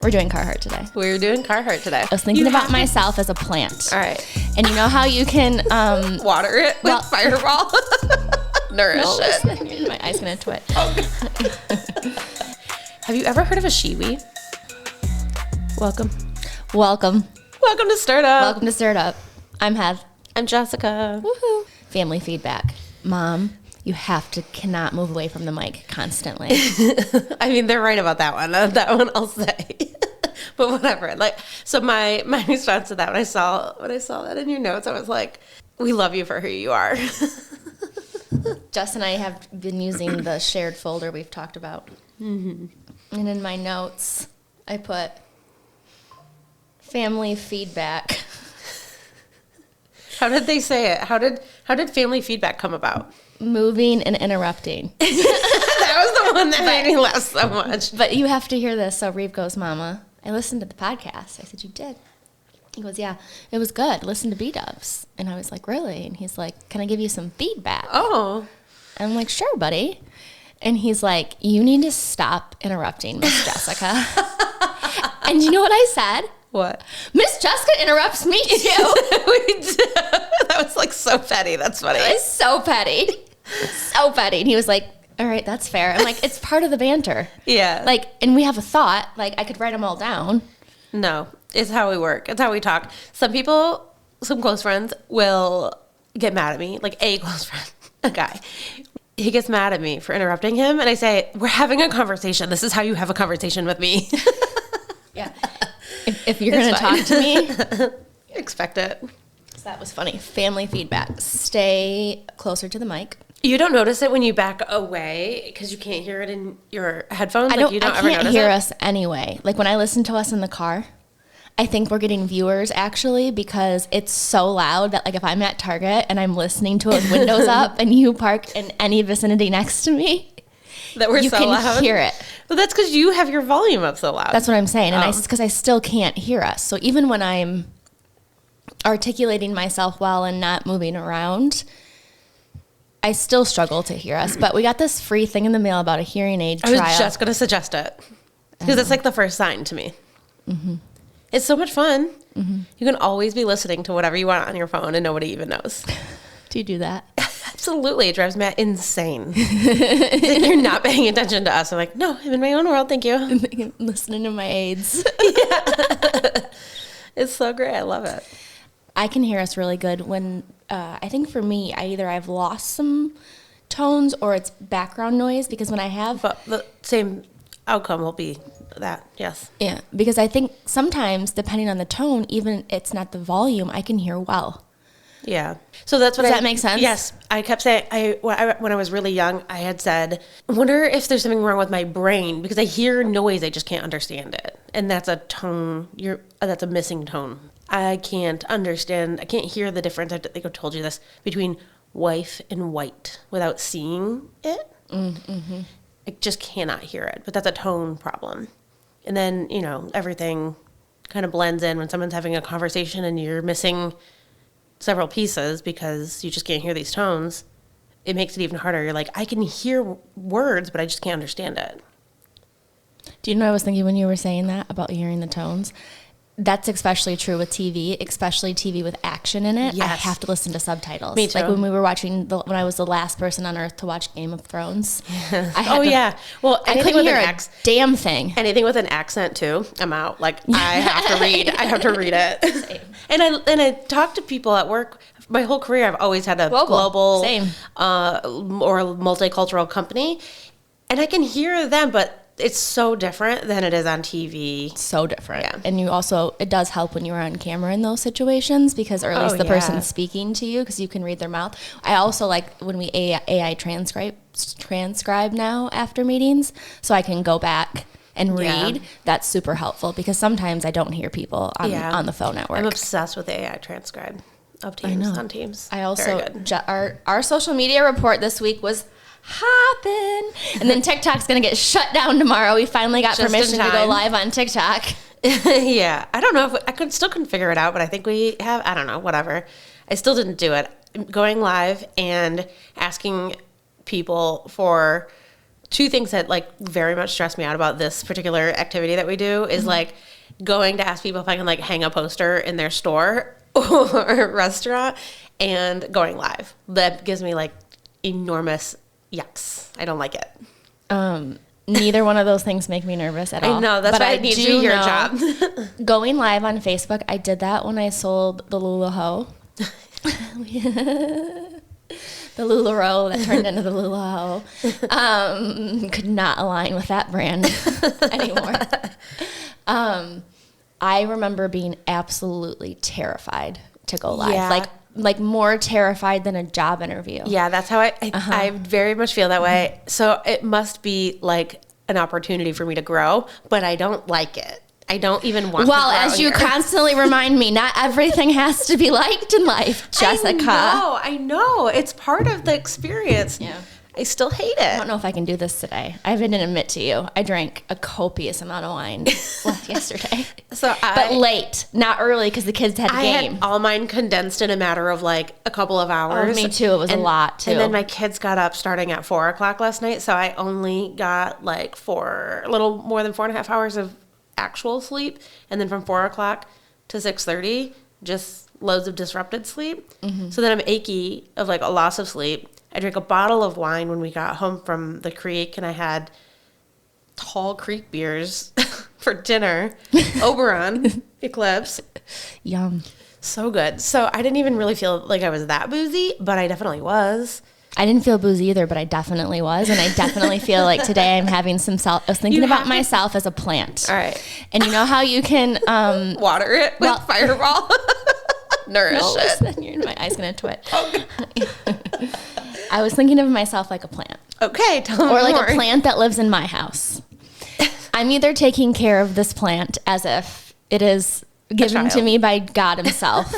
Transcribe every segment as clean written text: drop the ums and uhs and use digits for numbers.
We're doing Carhartt today. We're doing Carhartt today. I was thinking about myself as a plant. All right. And you know how you can... water it with Fireball? Nourish it. My eye's going to twitch. Have you ever heard of a shiwi? Welcome. Welcome. Welcome to Stirred Up. Welcome to Stirred Up. I'm Hev. I'm Jessica. Woohoo. Family feedback. Mom, you cannot move away from the mic constantly. I mean, they're right about that one. That one I'll say. But whatever. So my response to that when I saw that in your notes, I was like, we love you for who you are. Jess and I have been using the shared folder we've talked about. Mm-hmm. And in my notes, I put family feedback. How did they say it? How did family feedback come about? Moving and interrupting. That was the one that made me laugh so much. But you have to hear this. So Reeve goes, Mama, I listened to the podcast. I said, you did? He goes, yeah, it was good. Listen to B-dubs. And I was like, really? And he's like, can I give you some feedback? Oh. And I'm like, sure, buddy. And he's like, you need to stop interrupting Miss Jessica. And you know what I said? What? Miss Jessica interrupts me too. We did. That was like so petty. That's funny. It was so petty. So petty. And he was like, all right, that's fair. I'm like, it's part of the banter. Yeah. And we have a thought. I could write them all down. No, it's how we work. It's how we talk. Some people, some close friends will get mad at me. Like a close friend, a guy. He gets mad at me for interrupting him. And I say, we're having a conversation. This is how you have a conversation with me. Yeah. If you're going to talk to me, expect it. So that was funny. Family feedback. Stay closer to the mic. You don't notice it when you back away because you can't hear it in your headphones? I can't hear us anyway. Like when I listen to us in the car, I think we're getting viewers actually because it's so loud that if I'm at Target and I'm listening to it with windows up and you park in any vicinity next to me, that we're you so can loud. Hear it. But that's because you have your volume up so loud. That's what I'm saying. And it's because I still can't hear us. So even when I'm articulating myself well and not moving around, I still struggle to hear us. But we got this free thing in the mail about a hearing aid trial. I was just going to suggest it because it's like the first sign to me. Mm-hmm. It's so much fun. Mm-hmm. You can always be listening to whatever you want on your phone and nobody even knows. Do you do that? Absolutely. It drives me insane. You're not paying attention to us. I'm like, no, I'm in my own world. Thank you. I'm listening to my aids. Yeah. It's so great. I love it. I can hear us really good when, I think for me, I've lost some tones or it's background noise because when I have... But the same outcome will be that, yes. Yeah, because I think sometimes, depending on the tone, even it's not the volume, I can hear well. Yeah. So that's what Does that make sense? Yes. I kept saying, when I was really young, I had said, I wonder if there's something wrong with my brain because I hear noise, I just can't understand it. And that's a tone, that's a missing tone. I can't understand, I can't hear the difference, I think I told you this, between wife and white without seeing it. Mm-hmm. I just cannot hear it, but that's a tone problem. And then, everything kind of blends in when someone's having a conversation and you're missing several pieces because you just can't hear these tones. It makes it even harder. You're like, I can hear words, but I just can't understand it. Do you know what I was thinking when you were saying that about hearing the tones? That's especially true with TV, especially TV with action in it. Yes. I have to listen to subtitles. Me too. Like when we were watching, when I was the last person on earth to watch Game of Thrones. Yeah. Well, I couldn't hear a damn thing. Anything with an accent too, I'm out. Like I have to read. I have to read it. Same. And I talk to people at work. My whole career, I've always had a global Same. Or multicultural company, and I can hear them, but it's so different than it is on TV. So different. Yeah. And it does help when you're on camera in those situations because, or at least the person speaking to you because you can read their mouth. I also like when we AI transcribe now after meetings so I can go back and read. Yeah. That's super helpful because sometimes I don't hear people on the phone at work. I'm obsessed with the AI transcribe of Teams on Teams. I also, our social media report this week was hopping. And then TikTok's going to get shut down tomorrow. We finally got permission to go live on TikTok. Yeah. I don't know if I still couldn't figure it out, but I think we have, I don't know, whatever. I still didn't do it. Going live and asking people for two things that like very much stress me out about this particular activity that we do is like going to ask people if I can like hang a poster in their store or restaurant and going live. That gives me like enormous yucks. I don't like it. Neither one of those things make me nervous at all. I know, that's why it needs to be your job. Going live on Facebook, I did that when I sold the Lula Ho. The LuLaRoe that turned into the Lula Ho. Could not align with that brand anymore. I remember being absolutely terrified to go live. Yeah. Like more terrified than a job interview. Yeah, that's how I very much feel that way. So it must be like an opportunity for me to grow, but I don't like it. I don't even want to grow as you constantly remind me, not everything has to be liked in life, Jessica. I know. It's part of the experience. Yeah. I still hate it. I don't know if I can do this today. I didn't admit to you. I drank a copious amount of wine yesterday. But late, not early because the kids had a game. I had all mine condensed in a matter of like a couple of hours. Oh, me too. It was a lot too. And then my kids got up starting at 4 o'clock last night. So I only got like a little more than 4.5 hours of actual sleep. And then from 4 o'clock to 6:30, just loads of disrupted sleep. Mm-hmm. So then I'm achy of like a loss of sleep. I drank a bottle of wine when we got home from the creek, and I had Tall Creek beers for dinner. Oberon, Eclipse. Yum. So good. So I didn't even really feel like I was that boozy, but I definitely was. I didn't feel boozy either, but I definitely was. And I definitely feel like today I'm having I was thinking about myself as a plant. All right. And you know how you can... water it with Fireball? Nourish it. Then my eye's going to twitch. Oh, I was thinking of myself like a plant. Okay, tell me Or like more. a plant that lives in my house. I'm either taking care of this plant as if it is given to me by God himself,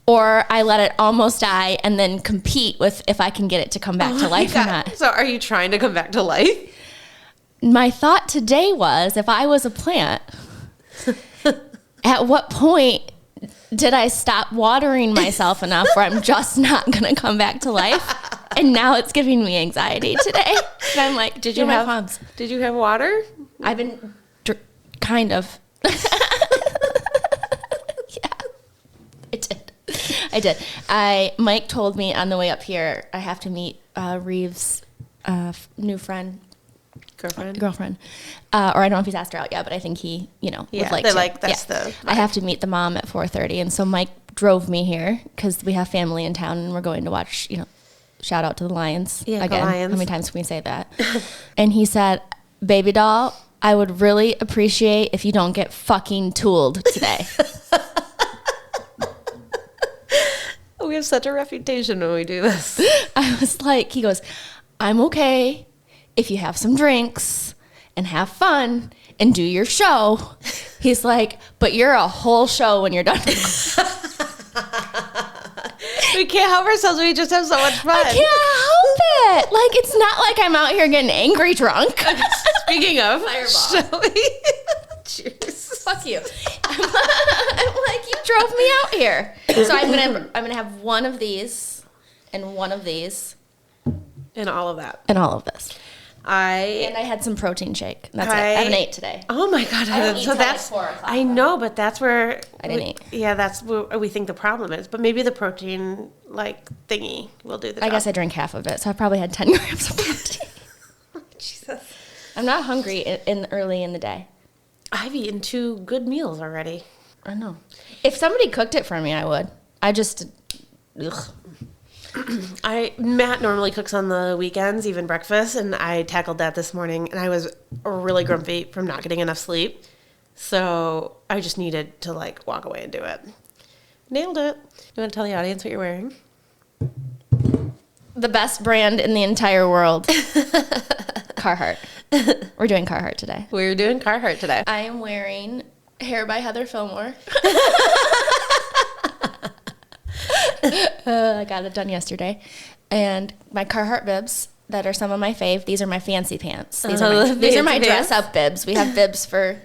or I let it almost die and then compete with if I can get it to come back to life or not. So are you trying to come back to life? My thought today was, if I was a plant, at what point did I stop watering myself enough where I'm just not going to come back to life? And now it's giving me anxiety today. And I'm like, did you have water? I've been kind of. Yeah, I did. Mike told me on the way up here, I have to meet Reeves' new friend. Girlfriend. Or I don't know if he's asked her out yet, but I think he, would like to. I have to meet the mom at 4:30. And so Mike drove me here because we have family in town and we're going to watch, shout out to the Lions. Yeah, again. the Lions. How many times can we say that? And he said, baby doll, I would really appreciate if you don't get fucking tooled today. We have such a reputation when we do this. I was like, he goes, I'm okay if you have some drinks and have fun and do your show. He's like, but you're a whole show when you're done. We can't help ourselves. We just have so much fun. I can't help it. Like, it's not like I'm out here getting angry drunk. Speaking of Fireball. Cheers. Fuck you. I'm like, you drove me out here. So I'm gonna have one of these and one of these. And all of that. And all of this. And I had some protein shake. That's it. I haven't ate today. Oh my God. I don't eat till like 4 o'clock. I know, but that's where I didn't eat. Yeah, that's where we think the problem is. But maybe the protein thingy will do the job. I guess I drank half of it, so I probably had 10 grams of protein. Jesus. I'm not hungry early in the day. I've eaten 2 good meals already. I know. If somebody cooked it for me, I would. I just ugh. Matt normally cooks on the weekends, even breakfast, and I tackled that this morning, and I was really grumpy from not getting enough sleep. So I just needed to walk away and do it. Nailed it. You want to tell the audience what you're wearing? The best brand in the entire world. Carhartt. We're doing Carhartt today. We're doing Carhartt today. I am wearing Hair by Heather Fillmore. I got it done yesterday. And my Carhartt bibs that are some of my fave. These are my fancy pants. These are my dress up bibs. We have bibs for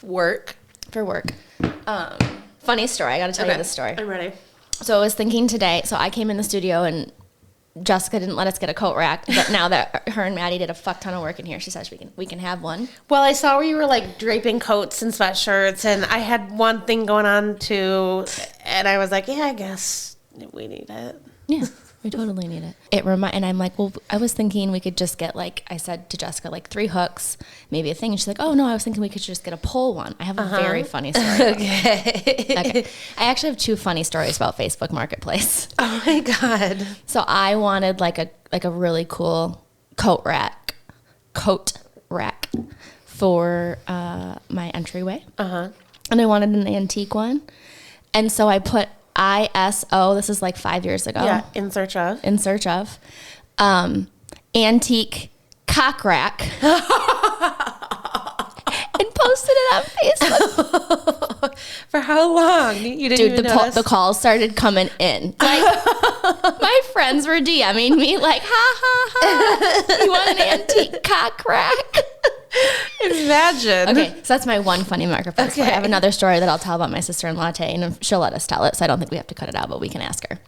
work. Funny story. I got to tell you this story. I'm ready. So I was thinking today. So I came in the studio and Jessica didn't let us get a coat rack, but now that her and Maddie did a fuck ton of work in here, she says we can have one. Well, I saw where you were like draping coats and sweatshirts, and I had one thing going on too, and I was like, yeah, I guess we need it. Yeah, we totally need it. And I'm like, well, I was thinking we could just get, like, I said to Jessica, like 3 hooks, maybe a thing. And she's like, oh no, I was thinking we could just get a pole one. I have a very funny story. Okay. I actually have 2 funny stories about Facebook Marketplace. Oh my God. So I wanted like a really cool coat rack for my entryway. And I wanted an antique one. And so I put ISO, this is like 5 years ago. Yeah, in search of. Antique cock rack. And posted it on Facebook. For how long? You didn't even notice? The calls started coming in. Like, my friends were DMing me like, ha, ha, ha. You want an antique cock rack? Imagine. Okay, so that's my one funny Marketplace. Okay. I have another story that I'll tell about my sister-in-law, Tay, and she'll let us tell it, so I don't think we have to cut it out, but we can ask her.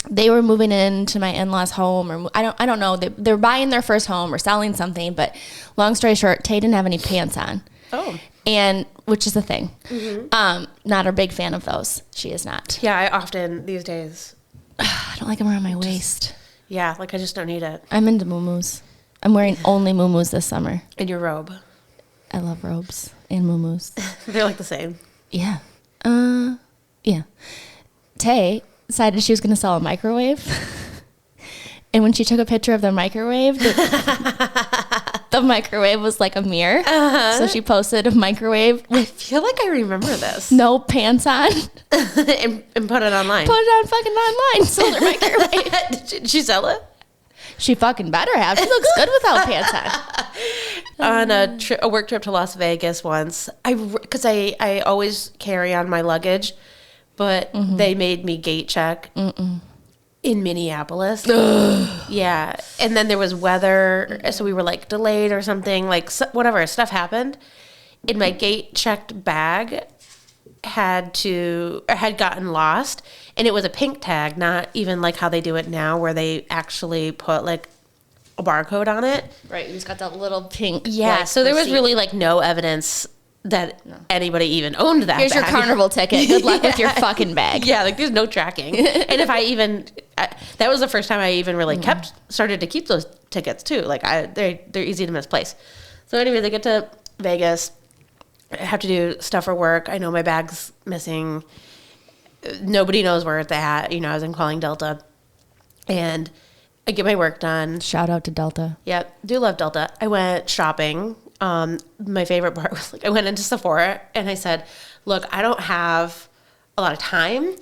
They were moving into my in-laws' home, or I don't know. They're buying their first home or selling something, but long story short, Tay didn't have any pants on. Oh. And which is the thing. Not a big fan of those. She is not. Yeah, I often these days. I don't like them around my waist. Yeah, like I just don't need it. I'm into muumuus. I'm wearing only muumuus this summer. In your robe. I love robes and muumuus. They're like the same. Yeah. Yeah. Tay decided she was going to sell a microwave. And when she took a picture of the microwave, the microwave was like a mirror. So she posted a microwave. I feel like I remember this. No pants on. and put it online. Put it on fucking online. Sold her microwave. Did she sell it? She fucking better have. She looks good without pants on. On a work trip to Las Vegas once, because I always carry on my luggage, but they made me gate check in Minneapolis. Yeah, and then there was weather, so we were like delayed or something, like whatever stuff happened. In my gate checked bag had gotten lost, and it was a pink tag, not even like how they do it now where they actually put like a barcode on it. Right, you just got that little pink. Yeah, like, so there was receipt. really like no evidence that anybody even owned that Here's bag. your carnival ticket. Good luck with your fucking bag. Yeah, like there's no tracking. And if that was the first time I even really started to keep those tickets too. Like they're easy to misplace. So anyway, they get to Vegas. I have to do stuff for work. I know my bag's missing. Nobody knows where it's at. You know, I was calling Delta. And I get my work done. Shout out to Delta. Yep, do love Delta. I went shopping. My favorite part was like I went into Sephora and I said, look, I don't have a lot of time.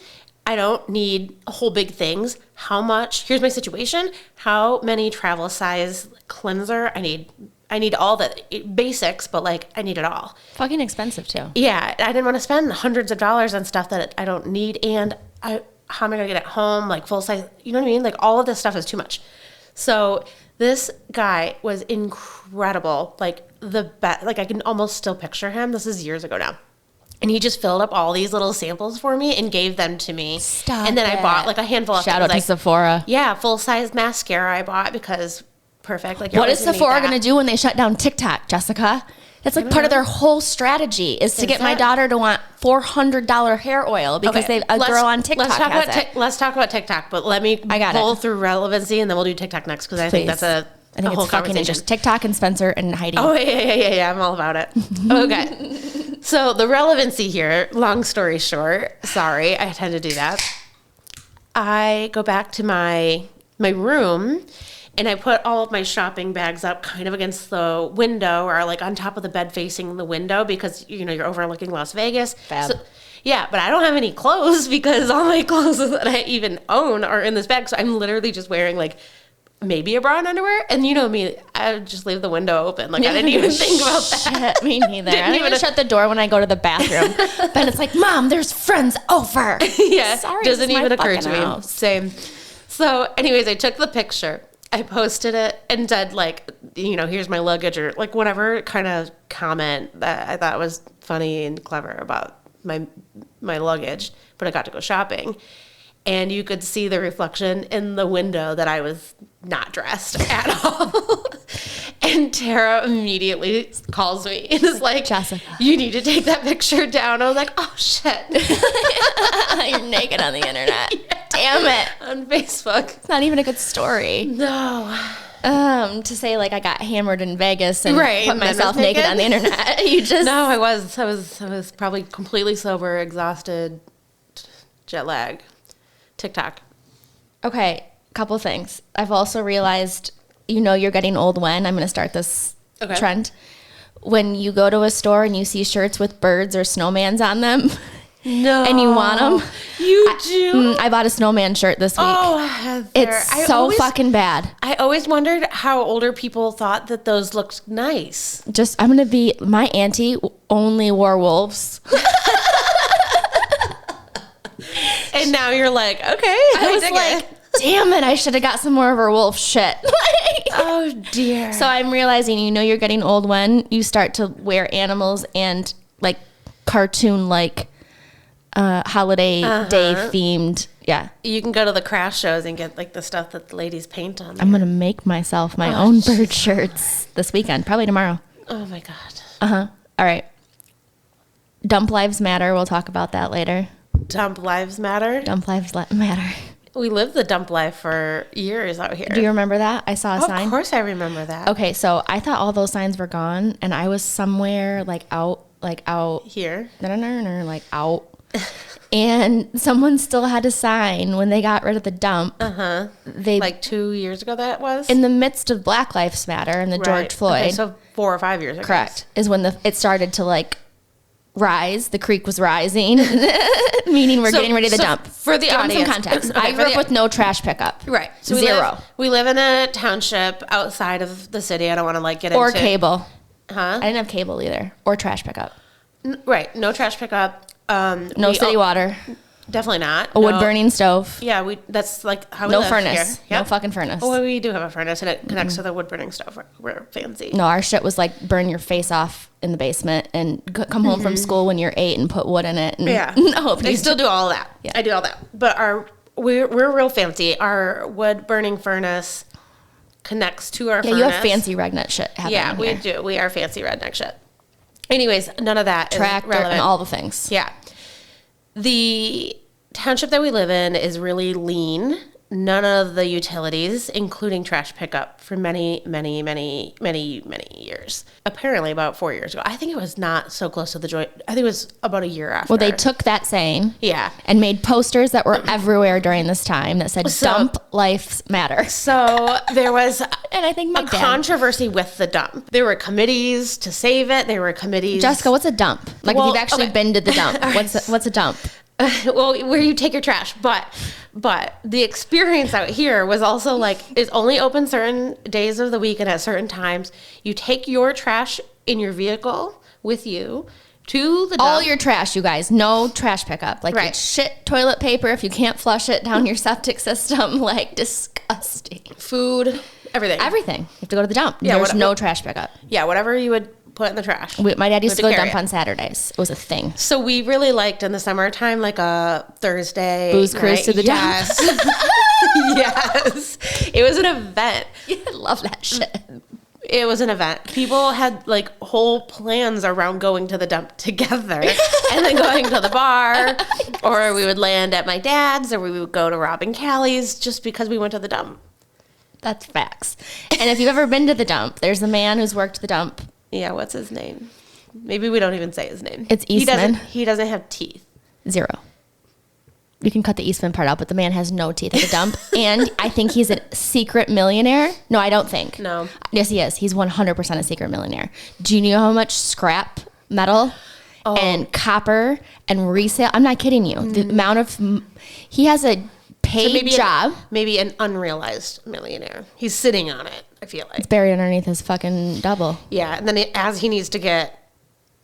I don't need whole big things. Here's my situation. How many travel size cleanser I need? I need all the basics, but like I need it all. Fucking expensive too. Yeah, I didn't want to spend hundreds of dollars on stuff that I don't need, and how am I gonna get it home? Like full size, you know what I mean? Like all of this stuff is too much. So this guy was incredible, like the best. Like I can almost still picture him. This is years ago now. And he just filled up all these little samples for me and gave them to me. Stop And then it. I bought like a handful of Shout out to Sephora. Yeah, full size mascara I bought because perfect. Like what is Sephora going to do when they shut down TikTok, Jessica? That's like part of their whole strategy is to get my daughter to want $400 hair oil because a girl on TikTok has it. Let's talk about TikTok, but let me pull through relevancy and then we'll do TikTok next because I think that's a whole conversation. Just TikTok and Spencer and Heidi. Oh, yeah. I'm all about it. Okay. So the relevancy here, long story short, sorry, I tend to do that. I go back to my room and I put all of my shopping bags up kind of against the window or like on top of the bed facing the window because, you know, you're overlooking Las Vegas. Fab. So, yeah, but I don't have any clothes because all my clothes that I even own are in this bag. So I'm literally just wearing like maybe a bra and underwear. And you know me, I would just leave the window open. Like I didn't even think about that. Shit, me neither. I don't even shut the door when I go to the bathroom. But it's like, Mom, there's friends over. Yeah, sorry, doesn't even occur to me. House. Same. So anyways, I took the picture. I posted it and said like, you know, here's my luggage or like whatever kind of comment that I thought was funny and clever about my luggage, but I got to go shopping. and you could see the reflection in the window that I was not dressed at all. And Tara immediately calls me and is like, Jessica, you need to take that picture down. I was like, oh, shit. You're naked on the internet. Yeah. Damn it. On Facebook. It's not even a good story. No. To say, like, I got hammered in Vegas and right, put myself naked on the internet. You just... No, I was probably completely sober, exhausted, jet lag. TikTok. Okay, couple things. I've also realized, you're getting old when. I'm going to start this trend. When you go to a store and you see shirts with birds or snowmans on them. No. And you want them. You do? I bought a snowman shirt this week. Oh, Heather. It's so fucking bad. I always wondered how older people thought that those looked nice. My auntie only wore wolves. And now you're like, okay. I was like, damn it, I should have got some more of her wolf shit. Oh, dear. So I'm realizing, you're getting old when you start to wear animals and, like, cartoon-like holiday day themed. Yeah. You can go to the craft shows and get, like, the stuff that the ladies paint on there. I'm going to make myself my own bird shirts this weekend, probably tomorrow. Oh, my God. Uh-huh. All right. Dump lives matter. We'll talk about that later. Dump lives matter? Dump lives matter. We lived the dump life for years out here. Do you remember that? I saw a sign. Of course I remember that. Okay, so I thought all those signs were gone, and I was somewhere, out. Here? No, out. And someone still had a sign when they got rid of the dump. Uh-huh. Like 2 years ago that was? In the midst of Black Lives Matter and the George Floyd. Okay, so 4 or 5 years ago. Correct. Is when it started to, rise. The creek was rising, meaning we're getting rid of the dump. For the audience. Some context. I grew up with no trash pickup. Right. So Zero. We live in a township outside of the city. I don't want to get into... Or cable. Huh? I didn't have cable either. Or trash pickup. Right. No trash pickup. No city water. Definitely not. A wood burning stove. Yeah, that's how we live. No furnace. Here. Yep. No fucking furnace. Well, we do have a furnace and it connects to the wood burning stove. We're fancy. No, our shit was burn your face off in the basement and come home from school when you're 8 and put wood in it. And yeah. No, they still do all of that. Yeah. I do all that. But we're real fancy. Our wood burning furnace connects to our furnace. Yeah, you have fancy redneck shit happening. Yeah, we do. We are fancy redneck shit. Anyways, none of that Tractor is relevant. And all the things. Yeah. The township that we live in is really lean. None of the utilities, including trash pickup, for many, many, many, many, many years. Apparently about 4 years ago. I think it was not so close to the joint. I think it was about a year after. Well, they took that saying. Yeah. And made posters that were everywhere during this time that said, dump lives matter. So there was and I think controversy with the dump. There were committees to save it. There were committees. Jessica, what's a dump? If you've actually been to the dump, what's a dump? Well, where you take your trash, but the experience out here was also it's only open certain days of the week and at certain times. You take your trash in your vehicle with you to the dump. All your trash, you guys. No trash pickup. Your shit toilet paper if you can't flush it down your septic system. Disgusting. Food, everything. Everything. You have to go to the dump. Yeah, there's no trash pickup. Yeah, whatever you would put in the trash. My dad used to go dump on Saturdays. It was a thing. So we really liked in the summertime, a Thursday booze cruise to the dump. Yes. It was an event. Yeah, I love that shit. It was an event. People had whole plans around going to the dump together and then going to the bar, or we would land at my dad's, or we would go to Rob and Callie's just because we went to the dump. That's facts. And if you've ever been to the dump, there's a man who's worked the dump. Yeah, what's his name? Maybe we don't even say his name. It's Eastman. He doesn't have teeth. 0. You can cut the Eastman part out, but the man has no teeth at the dump. And I think he's a secret millionaire. No, I don't think. No. Yes, he is. He's 100% a secret millionaire. Do you know how much scrap metal and copper and resale? I'm not kidding you. The amount of... He has a paid job. Maybe an unrealized millionaire. He's sitting on it, I feel like. It's buried underneath his fucking double. Yeah, and then as he needs to get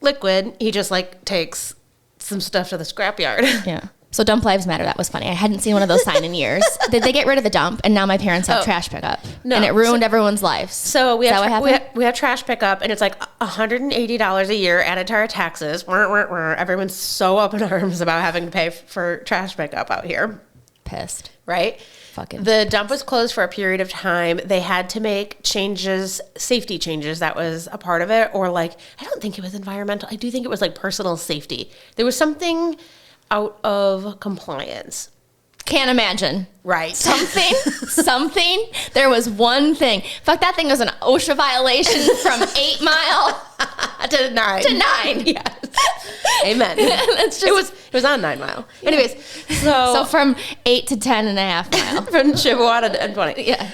liquid, he just takes some stuff to the scrapyard. Yeah. So dump lives matter. That was funny. I hadn't seen one of those signs in years. Did they get rid of the dump? And now my parents have trash pickup. No. And it ruined everyone's lives. So we have trash pickup, and it's $180 a year added to our taxes. Everyone's so up in arms about having to pay for trash pickup out here. pissed. Right? Fucking the dump was closed for a period of time. They had to make changes, safety changes. That was a part of it. Or like, I don't think it was environmental. I do think it was like personal safety. There was something out of compliance. Can't imagine. Right. Something. There was one thing. Fuck, that thing was an OSHA violation from 8 Mile to 9. To 9. Yes. Amen. It was on 9 Mile. Yeah. Anyways, so from 8 to 10 and a half mile. From Chippewa to 20. Yeah.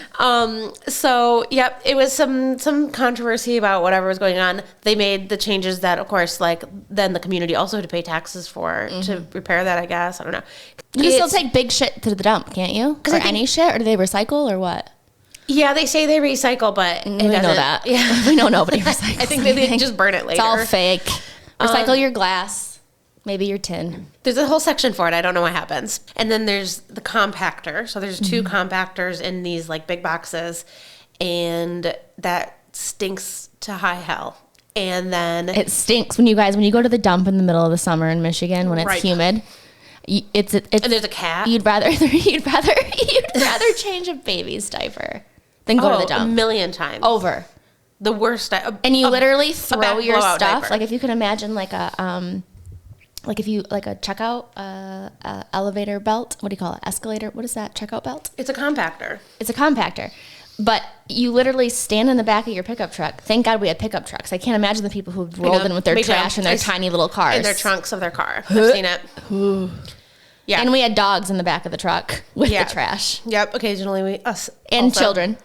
So, yep, it was some controversy about whatever was going on. They made the changes that, of course, like, then the community also had to pay taxes for to repair that, I guess. I don't know. You can still take big shit to the dump, can't you? Or any shit? Or do they recycle or what? Yeah, they say they recycle, but we know that. Yeah. We know nobody recycles. I think they just burn it later. It's all fake. Recycle your glass, maybe your tin. There's a whole section for it. I don't know what happens. And then there's the compactor. So there's 2 compactors in these like big boxes, and that stinks to high hell. And then it stinks when you go to the dump in the middle of the summer in Michigan when it's humid. It's and there's a cat. You'd rather change a baby's diaper than go to the dump. A million times over. The worst. And you literally throw your stuff. Diaper. Like if you could imagine like a checkout elevator belt. What do you call it? Escalator. What is that? Checkout belt? It's a compactor. It's a compactor. But you literally stand in the back of your pickup truck. Thank God we had pickup trucks. I can't imagine the people who rolled in with their trash in their tiny little cars. In their trunks of their car. I've seen it. Yeah. And we had dogs in the back of the truck with the trash. Yep. Occasionally us. And also children.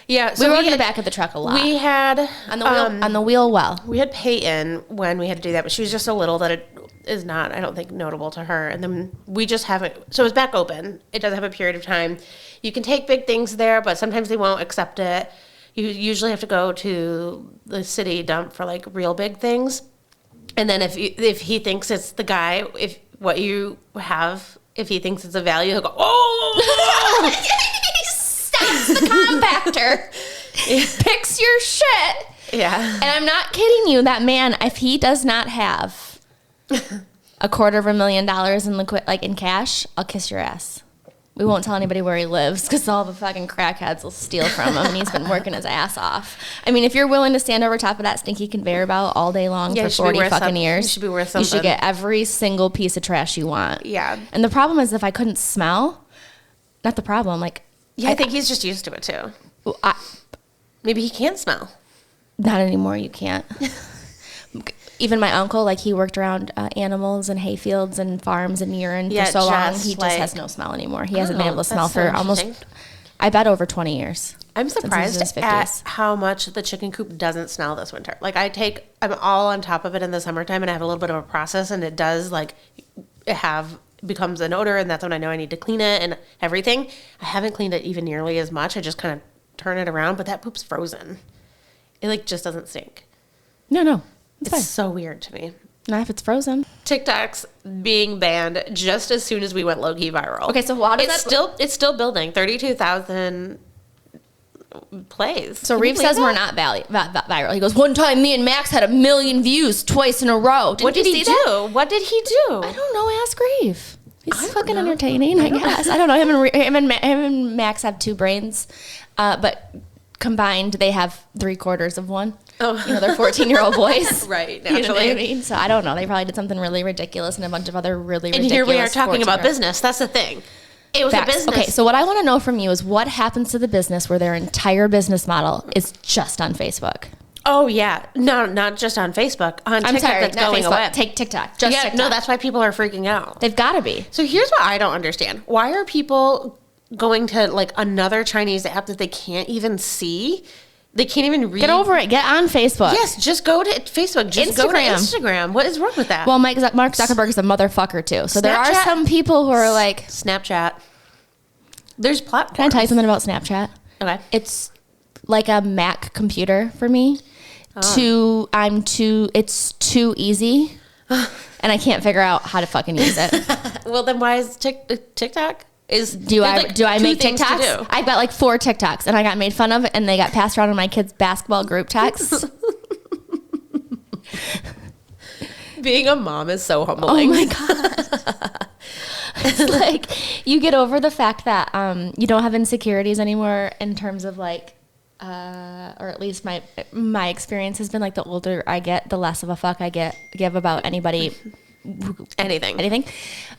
Yeah. So we were in the back of the truck a lot. We had on the wheel well. We had Peyton when we had to do that, but she was just so little that it is not, I don't think, notable to her. And then we just haven't. So it's back open. It does have a period of time. You can take big things there, but sometimes they won't accept it. You usually have to go to the city dump for like real big things. And then if he thinks it's the guy, if he thinks it's a value, he'll go, oh! He stops the compactor, picks your shit. Yeah. And I'm not kidding you. That man, if he does not have $250,000 in cash, I'll kiss your ass. We won't tell anybody where he lives because all the fucking crackheads will steal from him, and he's been working his ass off. I mean, if you're willing to stand over top of that stinky conveyor belt all day long for 40 fucking years, you should be worth something. You should get every single piece of trash you want. Yeah. And the problem is if I couldn't smell, not the problem, like... Yeah, I think he's just used to it, too. Maybe he can't smell. Not anymore, you can't. Even my uncle, like, he worked around animals and hay fields and farms and urine for so long. He just has no smell anymore. He hasn't been able to smell for almost, I bet, over 20 years. I'm surprised at how much the chicken coop doesn't smell this winter. Like, I'm all on top of it in the summertime, and I have a little bit of a process, and it does, like, becomes an odor, and that's when I know I need to clean it and everything. I haven't cleaned it even nearly as much. I just kind of turn it around, but that poop's frozen. It, like, just doesn't stink. No. It's so weird to me. Not if it's frozen. TikTok's being banned just as soon as we went low-key viral. Okay, so how does it's still building. 32,000 plays. So Reeve says we're not viral. He goes, one time me and Max had 1 million views twice in a row. What did he do? What did he do? I don't know. Ask Reeve. He's fucking entertaining, I guess. I don't know. Him and Max have 2 brains, but combined they have 3/4 of one. Oh. You know, they're 14-year-old boys. Right, naturally. You know what I mean? So I don't know. They probably did something really ridiculous and a bunch of other really ridiculous. And here we are talking about business. That's the thing. It was a business. Okay, so what I want to know from you is what happens to the business where their entire business model is just on Facebook? Oh, yeah. No, not just on Facebook. On TikTok, that's going away. Take TikTok. Just TikTok. No, that's why people are freaking out. They've got to be. So here's what I don't understand. Why are people going to, like, another Chinese app that they can't even see? They can't even read. Get over it. Get on Facebook. Yes, just go to Facebook. Just go to Instagram. What is wrong with that? Well, Mark Zuckerberg is a motherfucker, too. So there are some people who are like... Snapchat. There's platforms. Can I tell you something about Snapchat? Okay. It's like a Mac computer for me. Oh. It's too easy. And I can't figure out how to fucking use it. Well, then why is TikTok... Do I make TikToks? I've got like 4 TikToks, and I got made fun of, and they got passed around in my kids' basketball group texts. Being a mom is so humbling. Oh my God. It's like you get over the fact that you don't have insecurities anymore in terms of like, or at least my experience has been like the older I get, the less of a fuck I give about anybody. Anything.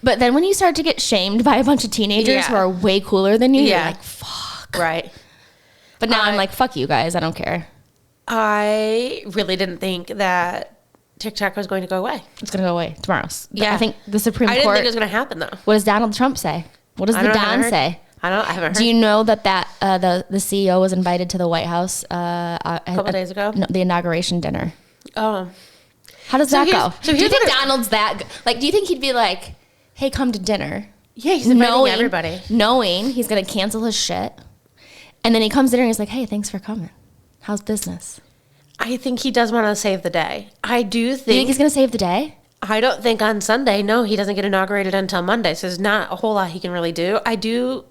But then when you start to get shamed by a bunch of teenagers who are way cooler than you, you're like, fuck. Right. But now I'm like, fuck you guys. I don't care. I really didn't think that TikTok was going to go away. It's going to go away tomorrow. Yeah. I think the Supreme Court. I didn't think it was going to happen, though. What does Donald Trump say? What does the Don say? I haven't heard. Do you know that the CEO was invited to the White House a couple days ago? No, the inauguration dinner. Oh. How does that go? Do you think Donald's that like? Do you think he'd be like, "Hey, come to dinner"? Yeah, he's inviting everybody, knowing he's gonna cancel his shit, and then he comes to dinner and he's like, "Hey, thanks for coming. How's business?" I think he does want to save the day. I do think. You think he's gonna save the day? I don't think on Sunday. No, he doesn't get inaugurated until Monday, so there's not a whole lot he can really do.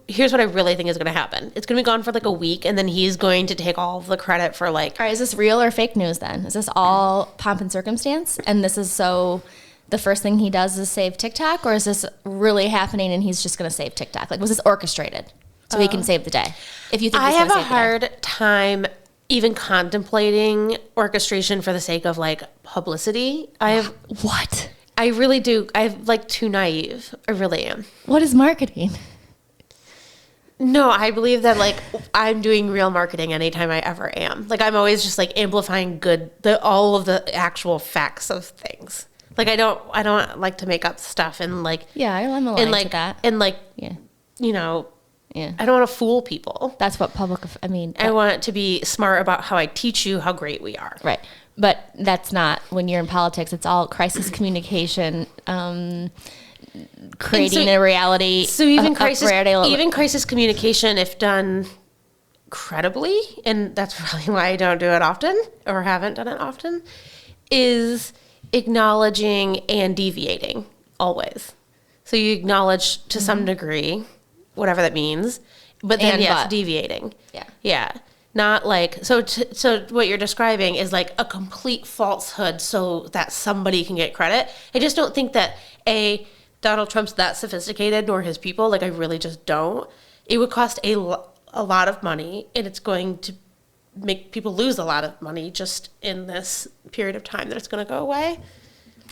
Here's what I really think is going to happen. It's going to be gone for like a week, and then he's going to take all of the credit for like... All right, is this real or fake news then? Is this all pomp and circumstance? And this is so... The first thing he does is save TikTok? Or is this really happening and he's just going to save TikTok? Like, was this orchestrated so he can save the day? If you think I have a hard time even contemplating orchestration for the sake of like publicity. What? I really do. I'm like too naive. I really am. What is marketing? No, I believe that like I'm doing real marketing anytime I ever am. Like I'm always just like amplifying all of the actual facts of things. Like I don't like to make up stuff and like I'm aligned to that. And like you know. Yeah. I don't want to fool people. That's what I want to be smart about how I teach you how great we are. Right. But that's not, when you're in politics, it's all crisis communication, creating a reality. So even crisis communication, if done credibly, and that's probably why I don't do it often or haven't done it often, is acknowledging and deviating always. So you acknowledge to some degree, whatever that means, but then deviating. Yeah. Not like, so what you're describing is like a complete falsehood so that somebody can get credit. I just don't think that Donald Trump's that sophisticated, nor his people. Like I really just don't. It would cost a lot of money, and it's going to make people lose a lot of money just in this period of time that it's going to go away.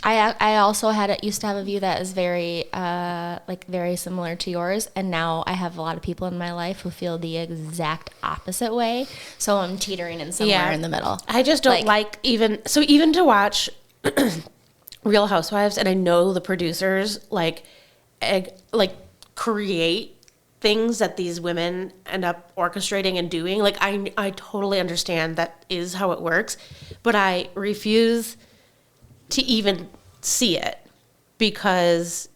I also used to have a view that is very very similar to yours, and now I have a lot of people in my life who feel the exact opposite way. So I'm teetering in somewhere in the middle. I just don't like even to watch Real Housewives, and I know the producers like create things that these women end up orchestrating and doing. Like I totally understand that is how it works, but I refuse to even see it because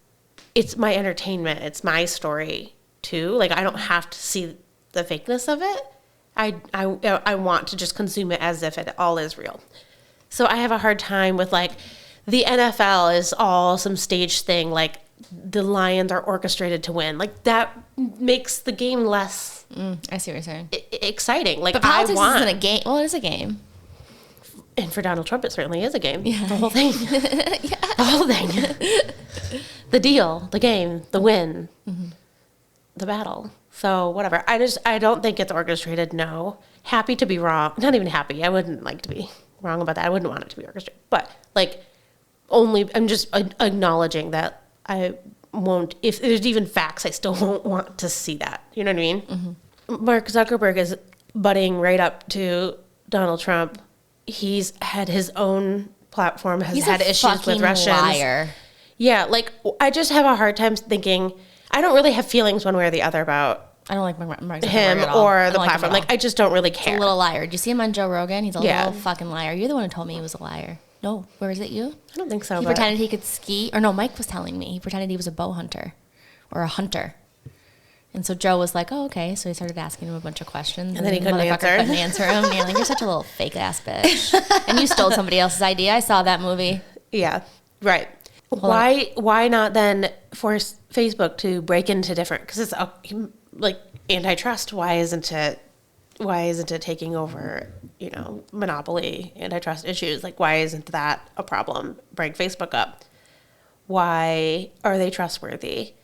it's my entertainment. It's my story too. Like I don't have to see the fakeness of it. I want to just consume it as if it all is real. So I have a hard time with like the NFL is all some stage thing. Like the Lions are orchestrated to win. Like that makes the game less. I see what you're saying. Exciting. Like but politics isn't a game. Well, it is a game. And for Donald Trump, it certainly is a game. Yeah. The whole thing. The whole thing. The deal, the game, the win, the battle. So whatever. I don't think it's orchestrated, no. Happy to be wrong. Not even happy. I wouldn't like to be wrong about that. I wouldn't want it to be orchestrated. But like I'm just acknowledging that I won't, if there's even facts, I still won't want to see that. You know what I mean? Mm-hmm. Mark Zuckerberg is butting right up to Donald Trump. He's had his own platform, has had issues with Russians. Liar. Yeah, like I just have a hard time thinking. I don't really have feelings one way or the other about I don't like Mark Zuckerberg him or the platform. Like I just don't really care. He's a little liar. Did you see him on Joe Rogan? He's a little fucking liar. You're the one who told me he was a liar. No, where is it you? I don't think so. He pretended he could ski. Or no, Mike was telling me. He pretended he was a bow hunter or a hunter. And so Joe was like, oh, okay. So he started asking him a bunch of questions. And then he couldn't answer him. And you're like, you're such a little fake ass bitch. And you stole somebody else's idea. I saw that movie. Yeah, right. Why not then force Facebook to break into different, because it's like antitrust. Why isn't it taking over, monopoly antitrust issues? Like, why isn't that a problem? Break Facebook up. Why are they trustworthy?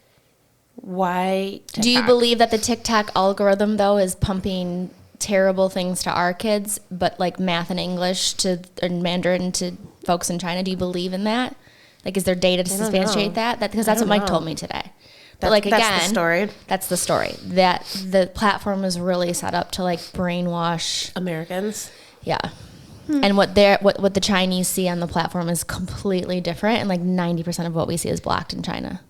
Why TikTok? Do you believe that the TikTok algorithm, though, is pumping terrible things to our kids, but like math and English and Mandarin to folks in China? Do you believe in that? Like, is there data to substantiate that? Because that's what Mike told me today. But like, again, that's the story. That's the story. That the platform is really set up to like brainwash Americans. Yeah. And what the Chinese see on the platform is completely different, and like 90% of what we see is blocked in China.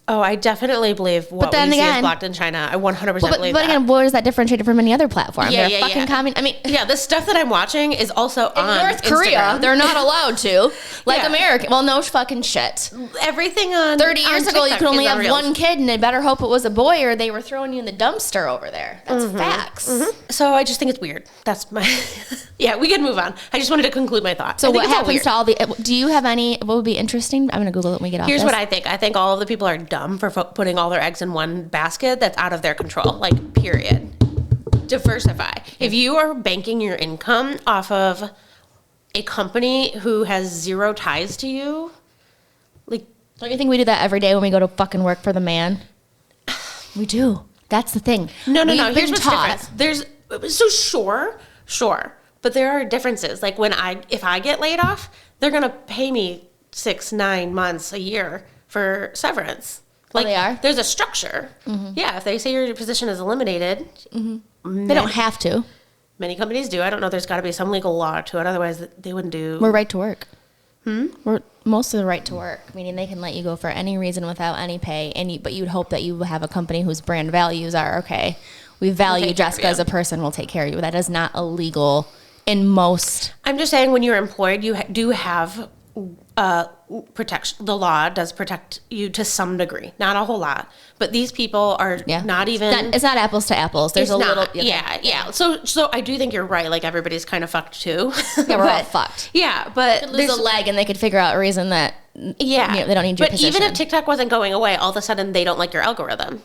Oh, I definitely believe what we see is blocked in China. I 100% believe that. But again, what does that differentiate it from any other platform? Yeah, they're fucking I mean, the stuff that I'm watching is also on North Korea. Instagram. They're not allowed to. Like America. Well, no fucking shit. Everything on 30 years ago, you could only have unreal. one kid, and they better hope it was a boy, or they were throwing you in the dumpster over there. That's facts. So I just think it's weird. That's my... Yeah, we can move on. I just wanted to conclude my thought. So what happens to all the... Do you have any... What would be interesting? I'm going to Google it when we get off Here's this. what I think. I think all of the people are dumb for putting all their eggs in one basket that's out of their control. Like, period. Diversify. If you are banking your income off of a company who has zero ties to you, like... Don't you think we do that every day when we go to fucking work for the man? We do. That's the thing. No. Here's what's different. So sure. But there are differences. Like if I get laid off, they're going to pay me 6-9 months, a year for severance. Like they are? There's a structure. Mm-hmm. Yeah. If they say your position is eliminated, they don't have to. Many companies do. I don't know. There's got to be some legal law to it. Otherwise, they wouldn't do. We're right to work. We're most of the right to work, meaning they can let you go for any reason without any pay. But you'd hope that you have a company whose brand values are, okay, we value Jessica as a person, we'll take care of you. That is not illegal in most. I'm just saying, when you're employed, you do have protection. The law does protect you to some degree, not a whole lot. But these people are not even. It's not apples to apples. There's a little. Yeah. So I do think you're right. Like, everybody's kind of fucked too. Yeah, we're all fucked. Yeah, but there's a leg, and they could figure out a reason that. Yeah, they don't need your position. But even if TikTok wasn't going away, all of a sudden they don't like your algorithm.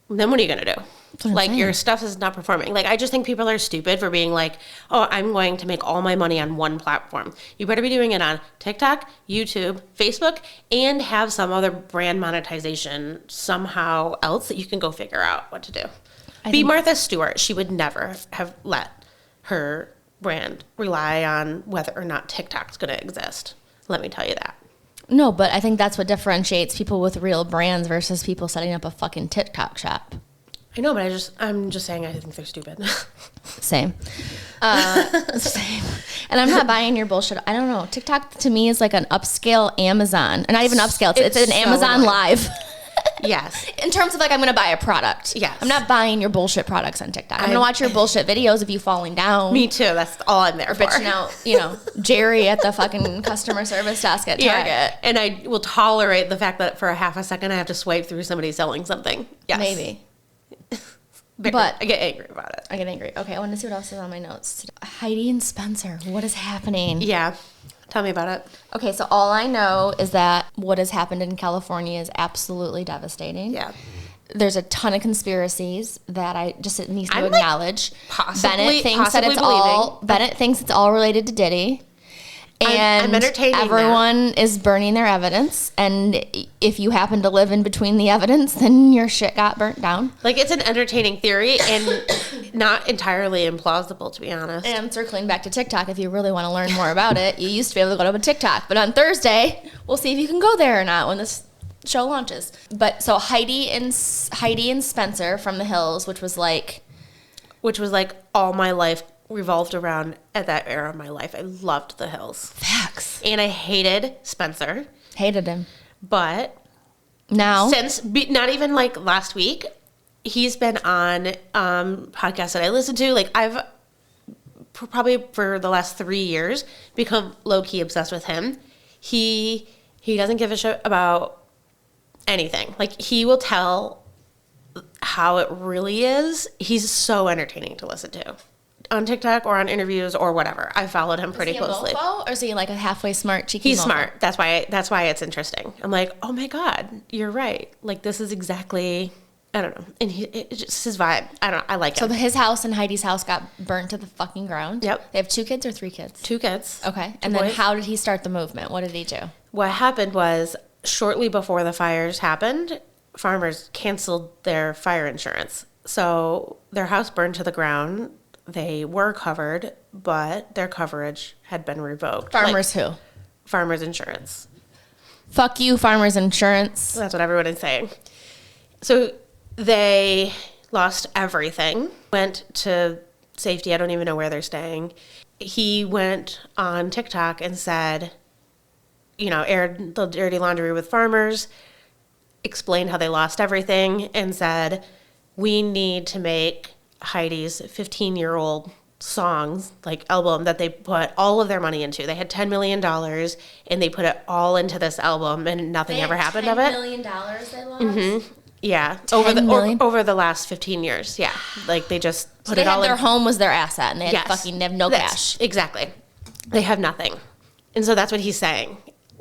Then what are you gonna do? Like, your stuff is not performing. Like, I just think people are stupid for being like, oh, I'm going to make all my money on one platform. You better be doing it on TikTok, YouTube, Facebook, and have some other brand monetization somehow else that you can go figure out what to do. Be Martha Stewart. She would never have let her brand rely on whether or not TikTok's going to exist. Let me tell you that. No, but I think that's what differentiates people with real brands versus people setting up a fucking TikTok shop. I know, but I'm just saying I think they're stupid. Same. Same. And I'm not buying your bullshit. I don't know. TikTok to me is like an upscale Amazon. And not even upscale. It's an Amazon Live. Yes. In terms of like, I'm going to buy a product. Yes. I'm not buying your bullshit products on TikTok. I'm going to watch your bullshit videos of you falling down. Me too. That's all I'm there for. Bitching out, Jerry at the fucking customer service desk at Target. Yeah. And I will tolerate the fact that for a half a second I have to swipe through somebody selling something. Yes. Maybe. But I get angry about it. I get angry. Okay, I want to see what else is on my notes. Heidi and Spencer, what is happening? Yeah. Tell me about it. Okay, so all I know is that what has happened in California is absolutely devastating. Yeah. There's a ton of conspiracies that I just need to acknowledge. Bennett thinks it's all related to Diddy. And I'm entertaining everyone is burning their evidence. And if you happen to live in between the evidence, then your shit got burnt down. Like, it's an entertaining theory and not entirely implausible, to be honest. And circling back to TikTok, if you really want to learn more about it, you used to be able to go to a TikTok. But on Thursday, we'll see if you can go there or not when this show launches. But so Heidi and Spencer from the Hills, which was like all my life revolved around at that era of my life. I loved the Hills. Facts. And I hated Spencer. Hated him. But now, not even like last week, he's been on podcasts that I listen to. Like, I've probably for the last 3 years become low-key obsessed with him. He doesn't give a shit about anything. Like, he will tell how it really is. He's so entertaining to listen to. On TikTok or on interviews or whatever. I followed him pretty closely. Or is he like a halfway smart, cheeky He's mofo? Smart. That's why it's interesting. I'm like, oh my God, you're right. Like, this is exactly, I don't know. And it's just his vibe. I like it. So his house and Heidi's house got burnt to the fucking ground? Yep. They have 2 kids or 3 kids? 2 kids. Okay. And then how did he start the movement? What did he do? What happened was, shortly before the fires happened, farmers canceled their fire insurance. So their house burned to the ground. They were covered, but their coverage had been revoked. Farmers who? Farmers insurance. Fuck you, farmers insurance. That's what everyone is saying. So they lost everything, went to safety. I don't even know where they're staying. He went on TikTok and said, aired the dirty laundry with farmers, explained how they lost everything, and said, we need to make Heidi's 15-year-old songs, album that they put all of their money into. They had $10 million, and they put it all into this album, and nothing ever happened of it. $10 million they lost? Mm-hmm. Yeah. Over the last 15 years. Yeah. They just put it all in. Their home was their asset, and they have no cash. Exactly. They have nothing. And so that's what he's saying.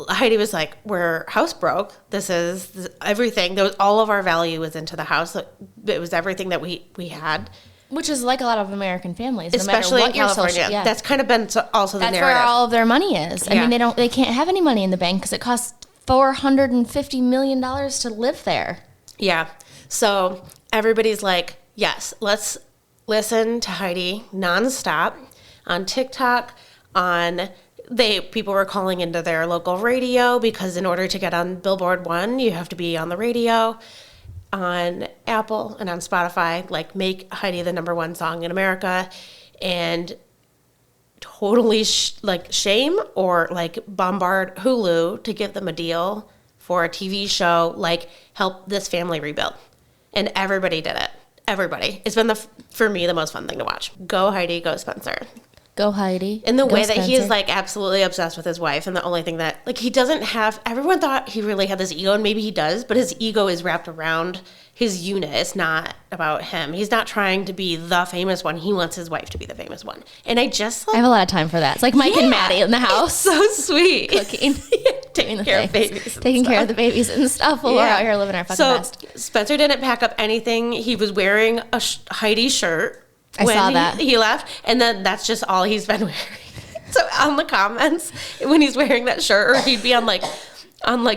Heidi was like, we're house broke. This is everything. All of our value was into the house. It was everything that we had. Which is like a lot of American families. Especially no matter what in California. That's kind of been also the narrative. That's where all of their money is. Yeah. I mean, they can't have any money in the bank because it costs $450 million to live there. Yeah. So everybody's like, yes, let's listen to Heidi nonstop on TikTok, people were calling into their local radio because in order to get on Billboard 1, you have to be on the radio, on Apple and on Spotify, make Heidi the number one song in America, and totally shame or bombard Hulu to give them a deal for a TV show, help this family rebuild. And everybody did it. Everybody. It's been, for me, the most fun thing to watch. Go Heidi, go Spencer. Go Heidi. In the way that he is absolutely obsessed with his wife, and the only thing that he doesn't have, everyone thought he really had this ego, and maybe he does, but his ego is wrapped around his unit. It's not about him. He's not trying to be the famous one. He wants his wife to be the famous one. And I just I have a lot of time for that. It's like Mike and Maddie in the house. It's so sweet. Cooking. Taking care of babies. Taking care of the babies and stuff while we're out here living our fucking best. Spencer didn't pack up anything. He was wearing a Heidi shirt. I saw that. He left, and then that's just all he's been wearing. So on the comments, when he's wearing that shirt, or he'd be on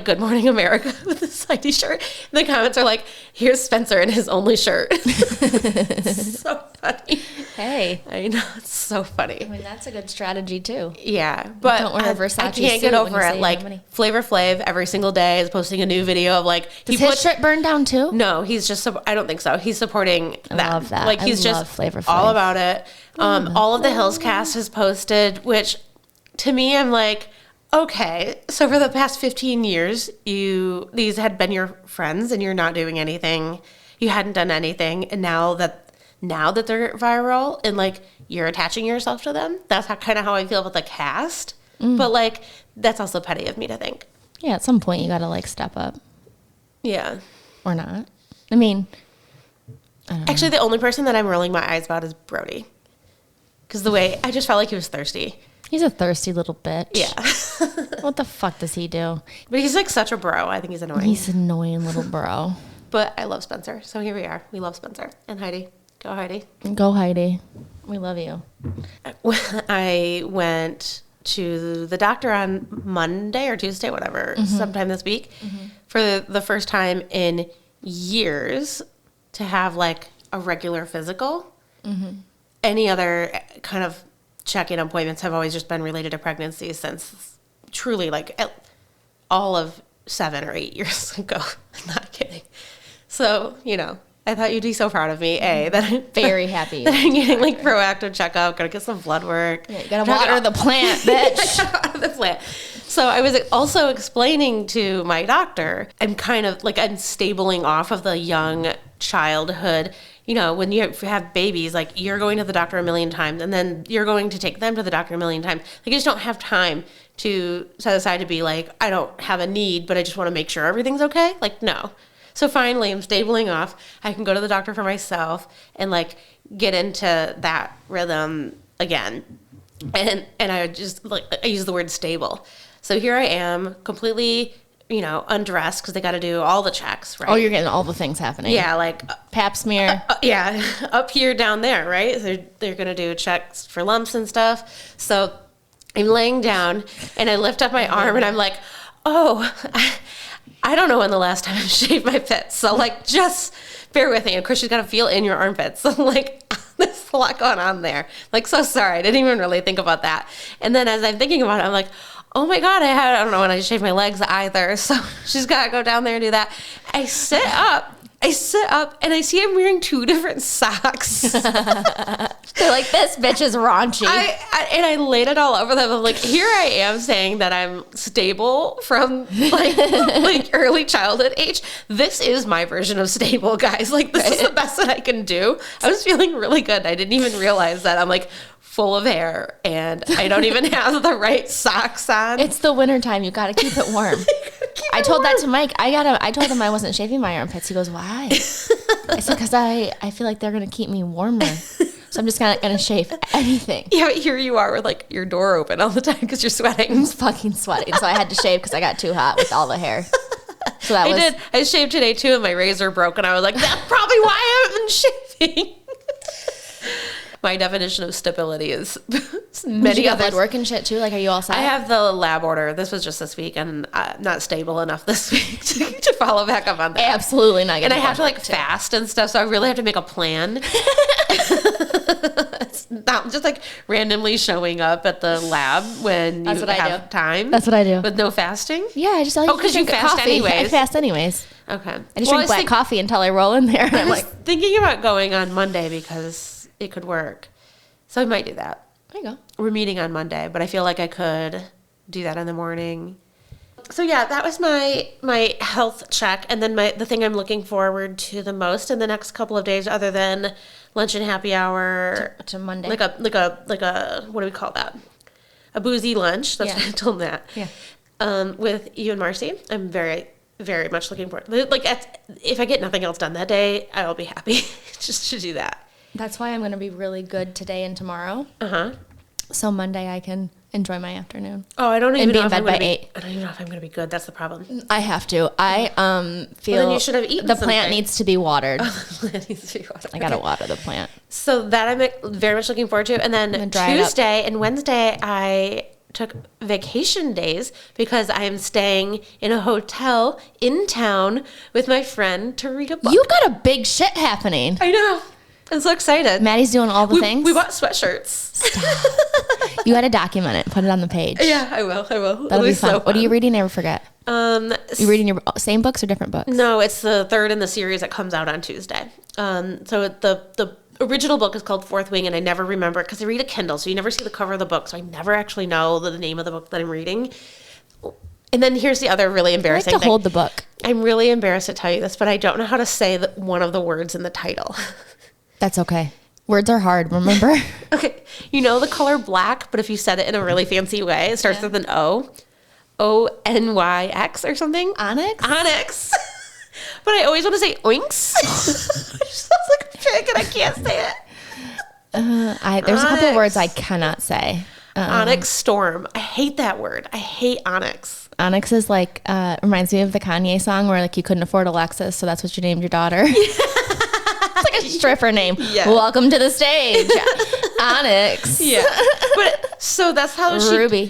Good Morning America with this Heidi shirt, the comments are like, here's Spencer in his only shirt. So funny. Hey. I know, it's so funny. I mean, that's a good strategy, too. Yeah, but don't wear a Versace I can't get over it. Flavor Flav every single day is posting a new video of Does his shirt burn down, too? No, he's just, I don't think so. He's supporting that. I love that. He's just Flavor Flav. all about it. All of the Hills cast has posted, which to me, I'm like, okay, so for the past 15 years, these had been your friends and you're not doing anything. You hadn't done anything. And now that they're viral and you're attaching yourself to them, that's kind of how I feel with the cast. But that's also petty of me to think. Yeah, at some point you got to step up. Yeah. Or not. I mean, I don't know. Actually, the only person that I'm rolling my eyes about is Brody. Because I just felt like he was thirsty. He's a thirsty little bitch. Yeah. What the fuck does he do? But he's such a bro. I think he's annoying. He's an annoying little bro. But I love Spencer. So here we are. We love Spencer. And Heidi. Go Heidi. Go Heidi. We love you. I went to the doctor on Monday or Tuesday, whatever, sometime this week, for the first time in years to have a regular physical. Any other kind of check-in appointments have always just been related to pregnancy since truly all of 7 or 8 years ago. I'm not kidding. So, I thought you'd be so proud of me, that I'm very happy that I'm getting proactive checkup, gotta get some blood work. Yeah, you gotta water the plant, bitch. I gotta water the plant. So I was also explaining to my doctor, I'm kind of I'm stabling off of the young childhood. When you have babies, you're going to the doctor a million times, and then you're going to take them to the doctor a million times. You just don't have time to set aside to be I don't have a need, but I just want to make sure everything's okay. No. So finally, I'm stabling off. I can go to the doctor for myself and get into that rhythm again. And I just I use the word stable. So here I am, completely, undressed because they got to do all the checks, right? Oh, you're getting all the things happening. Yeah, pap smear. Yeah, up here, down there, right? They're gonna do checks for lumps and stuff. So I'm laying down and I lift up my arm and I'm like, oh. I don't know when the last time I shaved my pits. So, like, just bear with me. Of course, she's got to feel in your armpits. So, like, there's a lot going on there. Like, so sorry. I didn't even really think about that. And then as I'm thinking about it, I'm like, oh my God, I don't know when I shaved my legs either. So she's got to go down there and do that. I sit up and I see I'm wearing 2 different socks. They're like, this bitch is raunchy. I laid it all over them. I'm like, here I am saying that I'm stable from like early childhood age. This is my version of stable, guys. Like, this is the best that I can do. I was feeling really good. I didn't even realize that I'm like full of hair and I don't even have the right socks on. It's the wintertime. You got to keep it warm. I told that to Mike. I told him I wasn't shaving my armpits. He goes, why? I said, because I feel like they're going to keep me warmer. So I'm just not going to shave anything. Yeah, but here you are with like your door open all the time because you're sweating. I'm fucking sweating. So I had to shave because I got too hot with all the hair. So I did. I shaved today too and my razor broke and I was like, that's probably why I haven't been shaving. My definition of stability is many others. Blood work and shit too? Like, are you all set? I have the lab order. This was just this week, and I'm not stable enough this week to follow back up on that. Absolutely not. And I have to like fast and stuff, so I really have to make a plan. It's not just like randomly showing up at the lab when you have time. That's what I do. With no fasting? Yeah, I just like because you fast coffee. anyways. I fast anyways. Okay. I just drink black coffee until I roll in there. And I'm like thinking about going on Monday because it could work. So I might do that. There you go. We're meeting on Monday, but I feel like I could do that in the morning. So yeah, that was my health check, and then the thing I'm looking forward to the most in the next couple of days, other than lunch and happy hour to Monday, like a what do we call that? A boozy lunch. That's what I told Matt. Yeah. With you and Marcy, I'm very, very much looking forward. Like, if I get nothing else done that day, I will be happy just to do that. That's why I'm going to be really good today and tomorrow. So Monday I can enjoy my afternoon. Oh, I don't even know if I'm going to be. I don't even know if I'm going to be good. That's the problem. I have to. I feel. Well, then you should have eaten the plant needs to be watered. The plant needs to be watered. I got to water the plant. So that I'm very much looking forward to. And then Tuesday and Wednesday I took vacation days because I am staying in a hotel in town with my friend to read a book. You got a big shit happening. I know. I'm so excited. Maddie's doing all the things. We bought sweatshirts. Stop. You got to document it. Put it on the page. Yeah, I will. That'll be fun. So what are you reading? Never forget. You reading your same books or different books? No, it's the third in the series that comes out on Tuesday. So the original book is called Fourth Wing, and I never remember it because I read a Kindle, so you never see the cover of the book, so I never actually know the name of the book that I'm reading. And then here's the other really embarrassing thing. Hold the book. I'm really embarrassed to tell you this, but I don't know how to say one of the words in the title. That's okay. Words are hard, remember? Okay. You know the color black, but if you said it in a really fancy way, it starts with an O. O-N-Y-X or something. Onyx? Onyx. But I always want to say oinks. It sounds like a pig and I can't say it. There's a couple words I cannot say. Onyx storm. I hate that word. I hate onyx. Onyx is like, reminds me of the Kanye song where like you couldn't afford a Lexus, so that's what you named your daughter. It's like a stripper name. Yeah. Welcome to the stage, Onyx. Yeah. But so that's how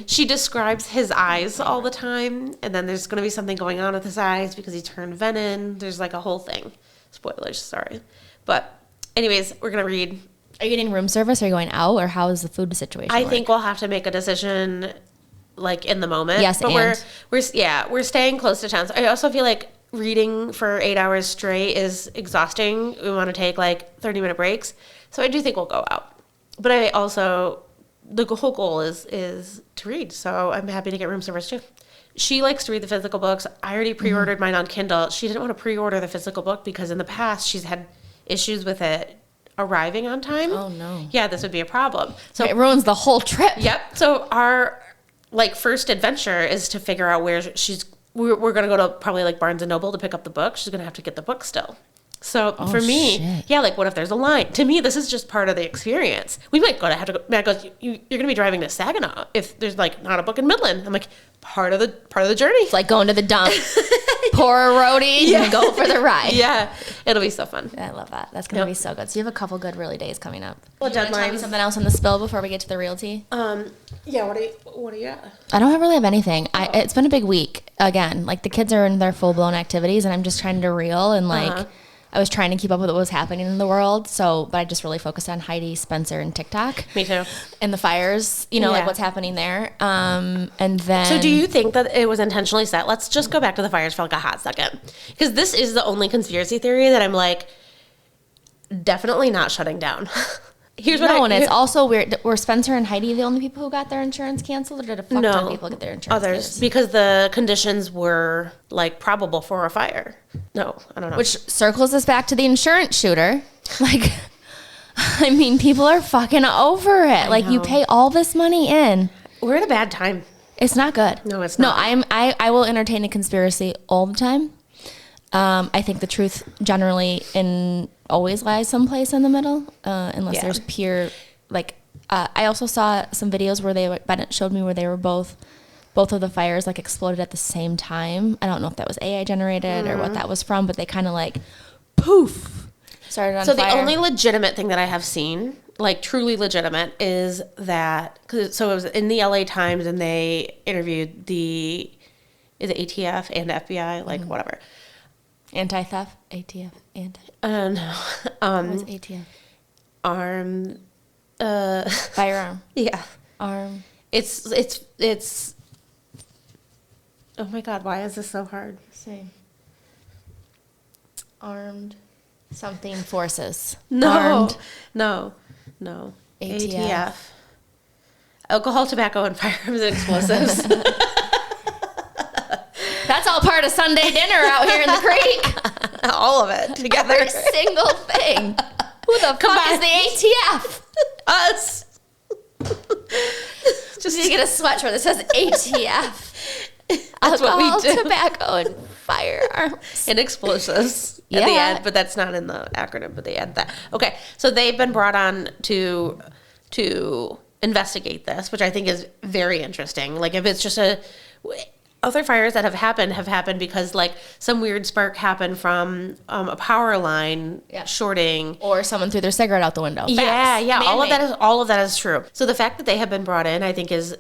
she describes his eyes all the time. And then there's going to be something going on with his eyes because he turned venom. There's like a whole thing. Spoilers, sorry. But anyways, we're going to read. Are you getting room service? Are you going out? Or how is the food situation? I think we'll have to make a decision like in the moment. Yes, but we're staying close to town. So I also feel like reading for 8 hours straight is exhausting. We want to take like 30-minute breaks. So I do think we'll go out. But I also, the whole goal is to read. So I'm happy to get room service too. She likes to read the physical books. I already pre-ordered mine on Kindle. She didn't want to pre-order the physical book because in the past she's had issues with it arriving on time. Oh no. Yeah, this would be a problem. So it ruins the whole trip. Yep. So our like first adventure is to figure out where we're going to go to probably like Barnes and Noble to pick up the book. She's going to have to get the book still. So for me, yeah, like what if there's a line? To me, this is just part of the experience. We might have to go. Matt goes, you're going to be driving to Saginaw if there's like not a book in Midland. I'm like, part of the journey. It's like going to the dump. pour a roadie and go for the ride. Yeah, it'll be so fun. I love that. That's going to be so good. So you have a couple good really days coming up. Well, Do you want to tell me something else on the spill before we get to the realty? Yeah, what do you got? I don't really have anything. It's been a big week. Again, like the kids are in their full-blown activities, and I'm just trying to reel and like I was trying to keep up with what was happening in the world. But I just really focused on Heidi, Spencer, and TikTok. Me too. And the fires, like what's happening there. And then. So do you think that it was intentionally set? Let's just go back to the fires for like a hot second. Because this is the only conspiracy theory that I'm like, definitely not shutting down. It's also weird. Were Spencer and Heidi the only people who got their insurance canceled, or did a fuck ton of people get their insurance others canceled? Because the conditions were like probable for a fire. No, I don't know. Which circles us back to the insurance shooter. Like, I mean, people are fucking over it. Like, you pay all this money in. We're at a bad time. It's not good. No, it's not. No, I will entertain a conspiracy all the time. I think the truth generally always lies someplace in the middle, unless there's pure, like, I also saw some videos where Bennett showed me where they were both of the fires like exploded at the same time. I don't know if that was AI generated or what that was from, but they kind of like poof started on fire. So the only legitimate thing that I have seen, like truly legitimate, is that, so it was in the LA Times and they interviewed is it ATF and FBI, like whatever. Anti-theft, ATF, No. What's ATF? Firearm. Yeah. Arm. It's. Oh my God! Why is this so hard? Same. Armed. Something forces. No. Armed. No. ATF. Alcohol, tobacco, and firearms and explosives. That's all part of Sunday dinner out here in the creek. All of it together. Every single thing. Who the fuck is the ATF? Us. Just to get a sweatshirt that says ATF. That's what we do. Tobacco, and firearms. And explosives at the end, but that's not in the acronym, but they add that. Okay, so they've been brought on to investigate this, which I think is very interesting. Like, if it's just other fires that have happened because like some weird spark happened from a power line shorting, or someone threw their cigarette out the window. Yeah, Man-made. all of that is true. So the fact that they have been brought in, I think, is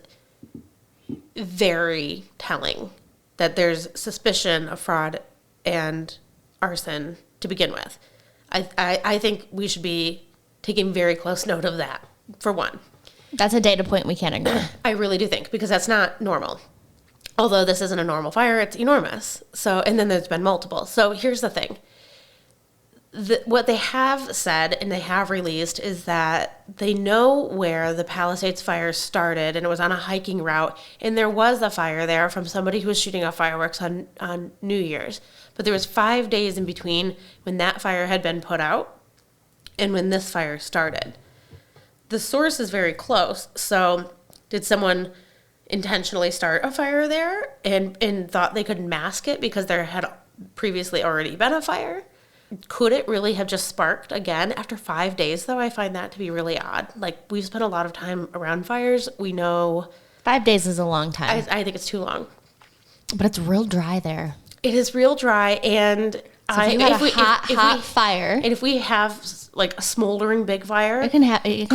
very telling that there's suspicion of fraud and arson to begin with. I think we should be taking very close note of that, for one. That's a data point we can't ignore. I really do think, because that's not normal. Although this isn't a normal fire, it's enormous. So, and then there's been multiple. So here's the thing. What they have said and they have released is that they know where the Palisades fire started, and it was on a hiking route. And there was a fire there from somebody who was shooting off fireworks on New Year's. But there was 5 days in between when that fire had been put out and when this fire started. The source is very close. So did someone intentionally start a fire there and thought they could mask it because there had previously already been a fire? Could it really have just sparked again after 5 days, though? I find that to be really odd. Like, we've spent a lot of time around fires. We know 5 days is a long time. I think it's too long. But it's real dry there. It is real dry, and so if you had a hot fire, and if we have like a smoldering big fire, it can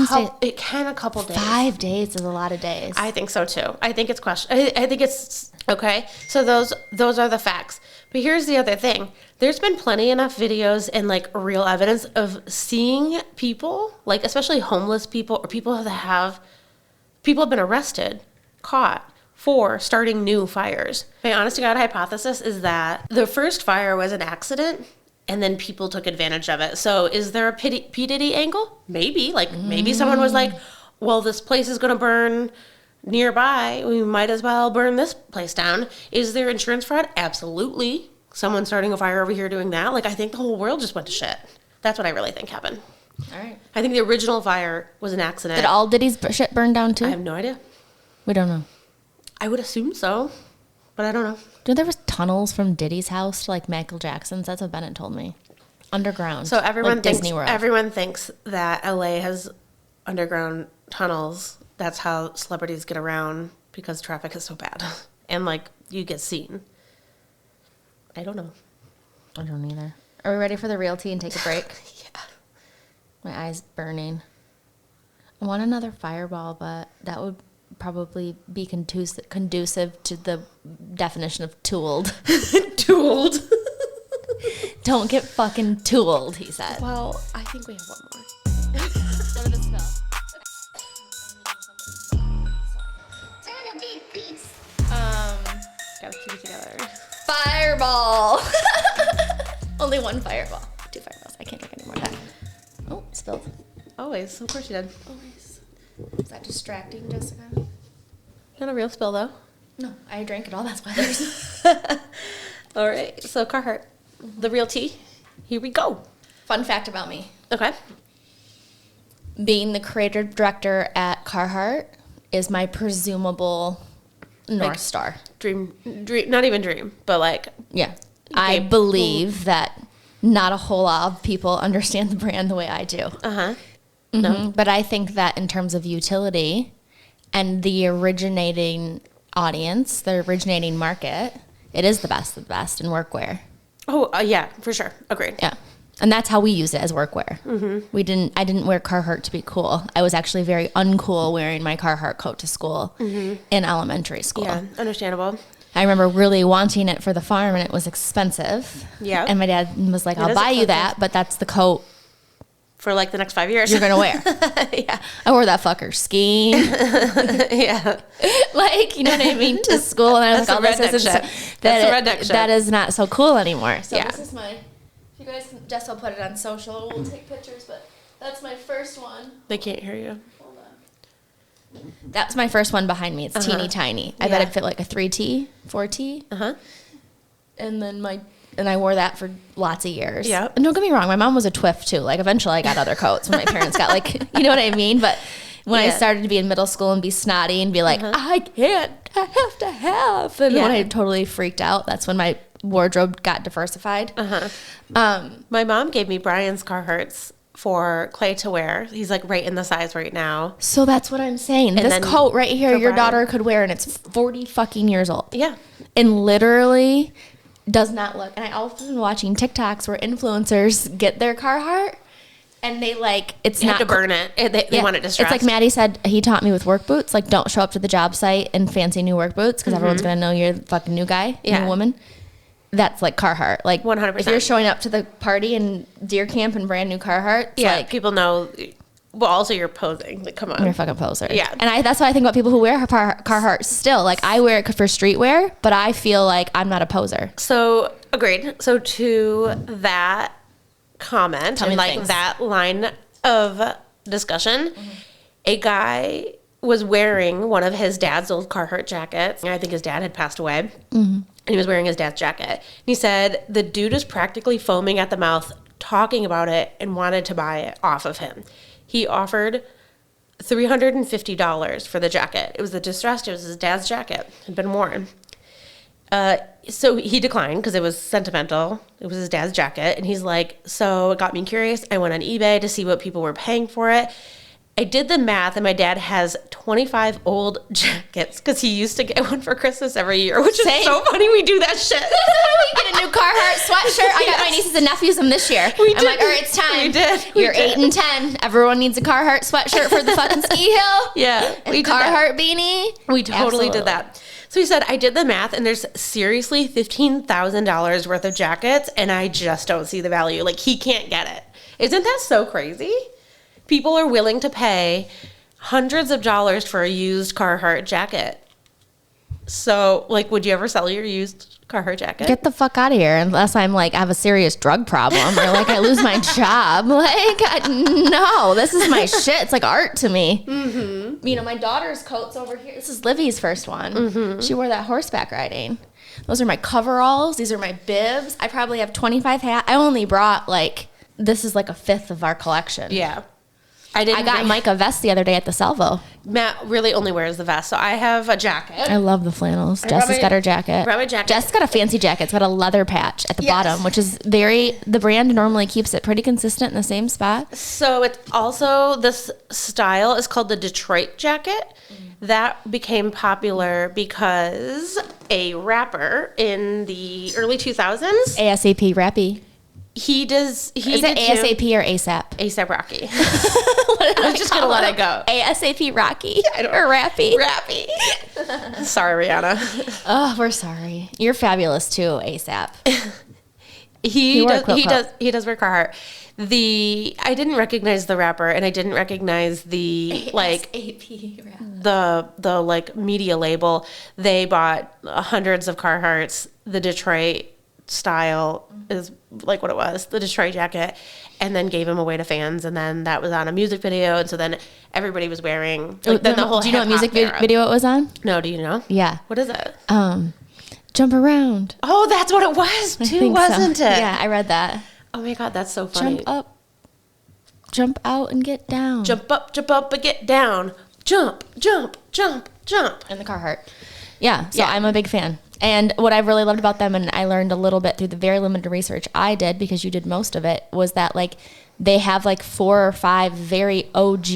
stay. It can a couple days. 5 days is a lot of days. I think so too. I think it's I think it's okay. So those are the facts. But here's the other thing. There's been plenty enough videos and like real evidence of seeing people, like especially homeless people or people have been arrested, caught for starting new fires. My honest to God hypothesis is that the first fire was an accident and then people took advantage of it. So is there a P. Diddy angle? Maybe. Like maybe someone was like, well, this place is going to burn nearby. We might as well burn this place down. Is there insurance fraud? Absolutely. Someone starting a fire over here doing that. Like, I think the whole world just went to shit. That's what I really think happened. All right. I think the original fire was an accident. Did all Diddy's shit burn down too? I have no idea. We don't know. I would assume so, but I don't know. Dude, there was tunnels from Diddy's house to like Michael Jackson's. That's what Bennett told me. Underground. So everyone like thinks Disney World. Everyone thinks that LA has underground tunnels. That's how celebrities get around because traffic is so bad and like you get seen. I don't know. I don't either. Are we ready for the real tea and take a break? Yeah. My eye's burning. I want another Fireball, but that would probably be conducive to the definition of tooled. Tooled. Don't get fucking tooled, he said. Well, I think we have one more. Go to the spell. Gotta keep it together. Fireball. Only one Fireball. 2 Fireballs. I can't drink any more of that. Oh, spilled. Always. Of course you did. Always. Is that distracting, Jessica? Not a real spill, though. No, I drank it all. That's why there's... All right. So, Carhartt. The real tea. Here we go. Fun fact about me. Okay. Being the creative director at Carhartt is my presumable North Star. Dream, not even dream, but like... Yeah. I believe that not a whole lot of people understand the brand the way I do. Uh-huh. Mm-hmm. No. But I think that in terms of utility and the originating audience, the originating market, it is the best of the best in workwear. Oh, yeah, for sure. Agreed. Yeah. And that's how we use it as workwear. Mm-hmm. I didn't wear Carhartt to be cool. I was actually very uncool wearing my Carhartt coat to school in elementary school. Yeah, understandable. I remember really wanting it for the farm, and it was expensive. Yeah. And my dad was like, I'll buy you that, but that's the coat for like the next 5 years you're going to wear. Yeah. I wore that fucker skiing. Yeah. Like, you know what I mean? To school. And I was like, oh, this isn't that is not so cool anymore. So yeah. This is my, if you guys, Jess will put it on social. We'll take pictures, but that's my first one. They can't hear you. Hold on. That's my first one behind me. It's teeny tiny. I bet it'd fit like a 3T, 4T. Uh-huh. And then I wore that for lots of years. Yeah. And don't get me wrong, my mom was a twiff too. Like eventually I got other coats when my parents got like, you know what I mean? But when I started to be in middle school and be snotty and be like, I can't, I have to have. And when I totally freaked out, that's when my wardrobe got diversified. My mom gave me Brian's Carhartts for Clay to wear. He's like right in the size right now. So that's what I'm saying. And this coat right here, your daughter could wear, and it's 40 fucking years old. Yeah. And literally does not look. And I often been watching TikToks where influencers get their Carhartt and they like, it's you not have to burn it. They want it distressed. It's like Maddie said, he taught me with work boots. Like, don't show up to the job site in fancy new work boots because everyone's going to know you're the fucking new guy, new woman. That's like Carhartt. Like 100%. If you're showing up to the party in deer camp in brand new Carhartt, like people know. Well, also you're posing. Like, come on, you're a fucking poser. Yeah, and that's why I think about people who wear Carhartt still. Like, I wear it for streetwear, but I feel like I'm not a poser. So agreed. So to that comment and like things. that line of discussion, a guy was wearing one of his dad's old Carhartt jackets. I think his dad had passed away. And he was wearing his dad's jacket. And he said the dude was practically foaming at the mouth talking about it and wanted to buy it off of him. He offered $350 for the jacket. It was the distressed. It was his dad's jacket. It had been worn. So he declined because it was sentimental. It was his dad's jacket. And he's like, so it got me curious. I went on eBay to see what people were paying for it. I did the math, and my dad has 25 old jackets because he used to get one for Christmas every year, which is so funny. We do that shit. We get a new Carhartt sweatshirt. I got my nieces and nephews them this year. I'm like, all right, it's time. We did. You're 8 and 10. Everyone needs a Carhartt sweatshirt for the fucking ski hill. Yeah. And a Carhartt beanie. We totally did that. So he said, I did the math, and there's seriously $15,000 worth of jackets, and I just don't see the value. Like, he can't get it. Isn't that so crazy? People are willing to pay hundreds of dollars for a used Carhartt jacket. So, like, would you ever sell your used Carhartt jacket? Get the fuck out of here unless I'm like, I have a serious drug problem or like I lose my job. Like, no, this is my shit. It's like art to me. You know, my daughter's coat's over here. This is Livy's first one. She wore that horseback riding. Those are my coveralls. These are my bibs. I probably have 25 hats. I only brought like, this is like a fifth of our collection. Yeah. I got Mike a vest the other day at the Salvo. Matt really only wears the vest. So I have a jacket. I love the flannels. Jess has got her jacket. Brought my jacket. Jess got a fancy jacket. It's got a leather patch at the bottom, which is the brand normally keeps it pretty consistent in the same spot. So it's also, this style is called the Detroit jacket. That became popular because a rapper in the early 2000s, ASAP Rappy. Is it ASAP or ASAP? ASAP Rocky. I'm just going to let it go. ASAP Rocky or Rappy? Rappy. Sorry, Rihanna. Oh, we're sorry. You're fabulous too, ASAP. He does wear Carhartt. I didn't recognize the rapper, and I didn't recognize the ASAP the like media label. They bought hundreds of Carhartts. The Detroit style is like what it was, the Detroit jacket, and then gave them away to fans, and then that was on a music video, and so then everybody was wearing like, then the whole. Do you know what music video it was on? No, do you know? Yeah. What is it? Jump around. Oh, that's what it was too, wasn't it? Yeah, I read that. Oh my God, that's so funny. Jump up, jump out, and get down. Jump up, and get down. Jump, jump, jump, jump. In the Carhartt. Yeah, so I'm a big fan. And what I really loved about them, and I learned a little bit through the very limited research I did, because you did most of it, was that like they have like 4 or 5 very OG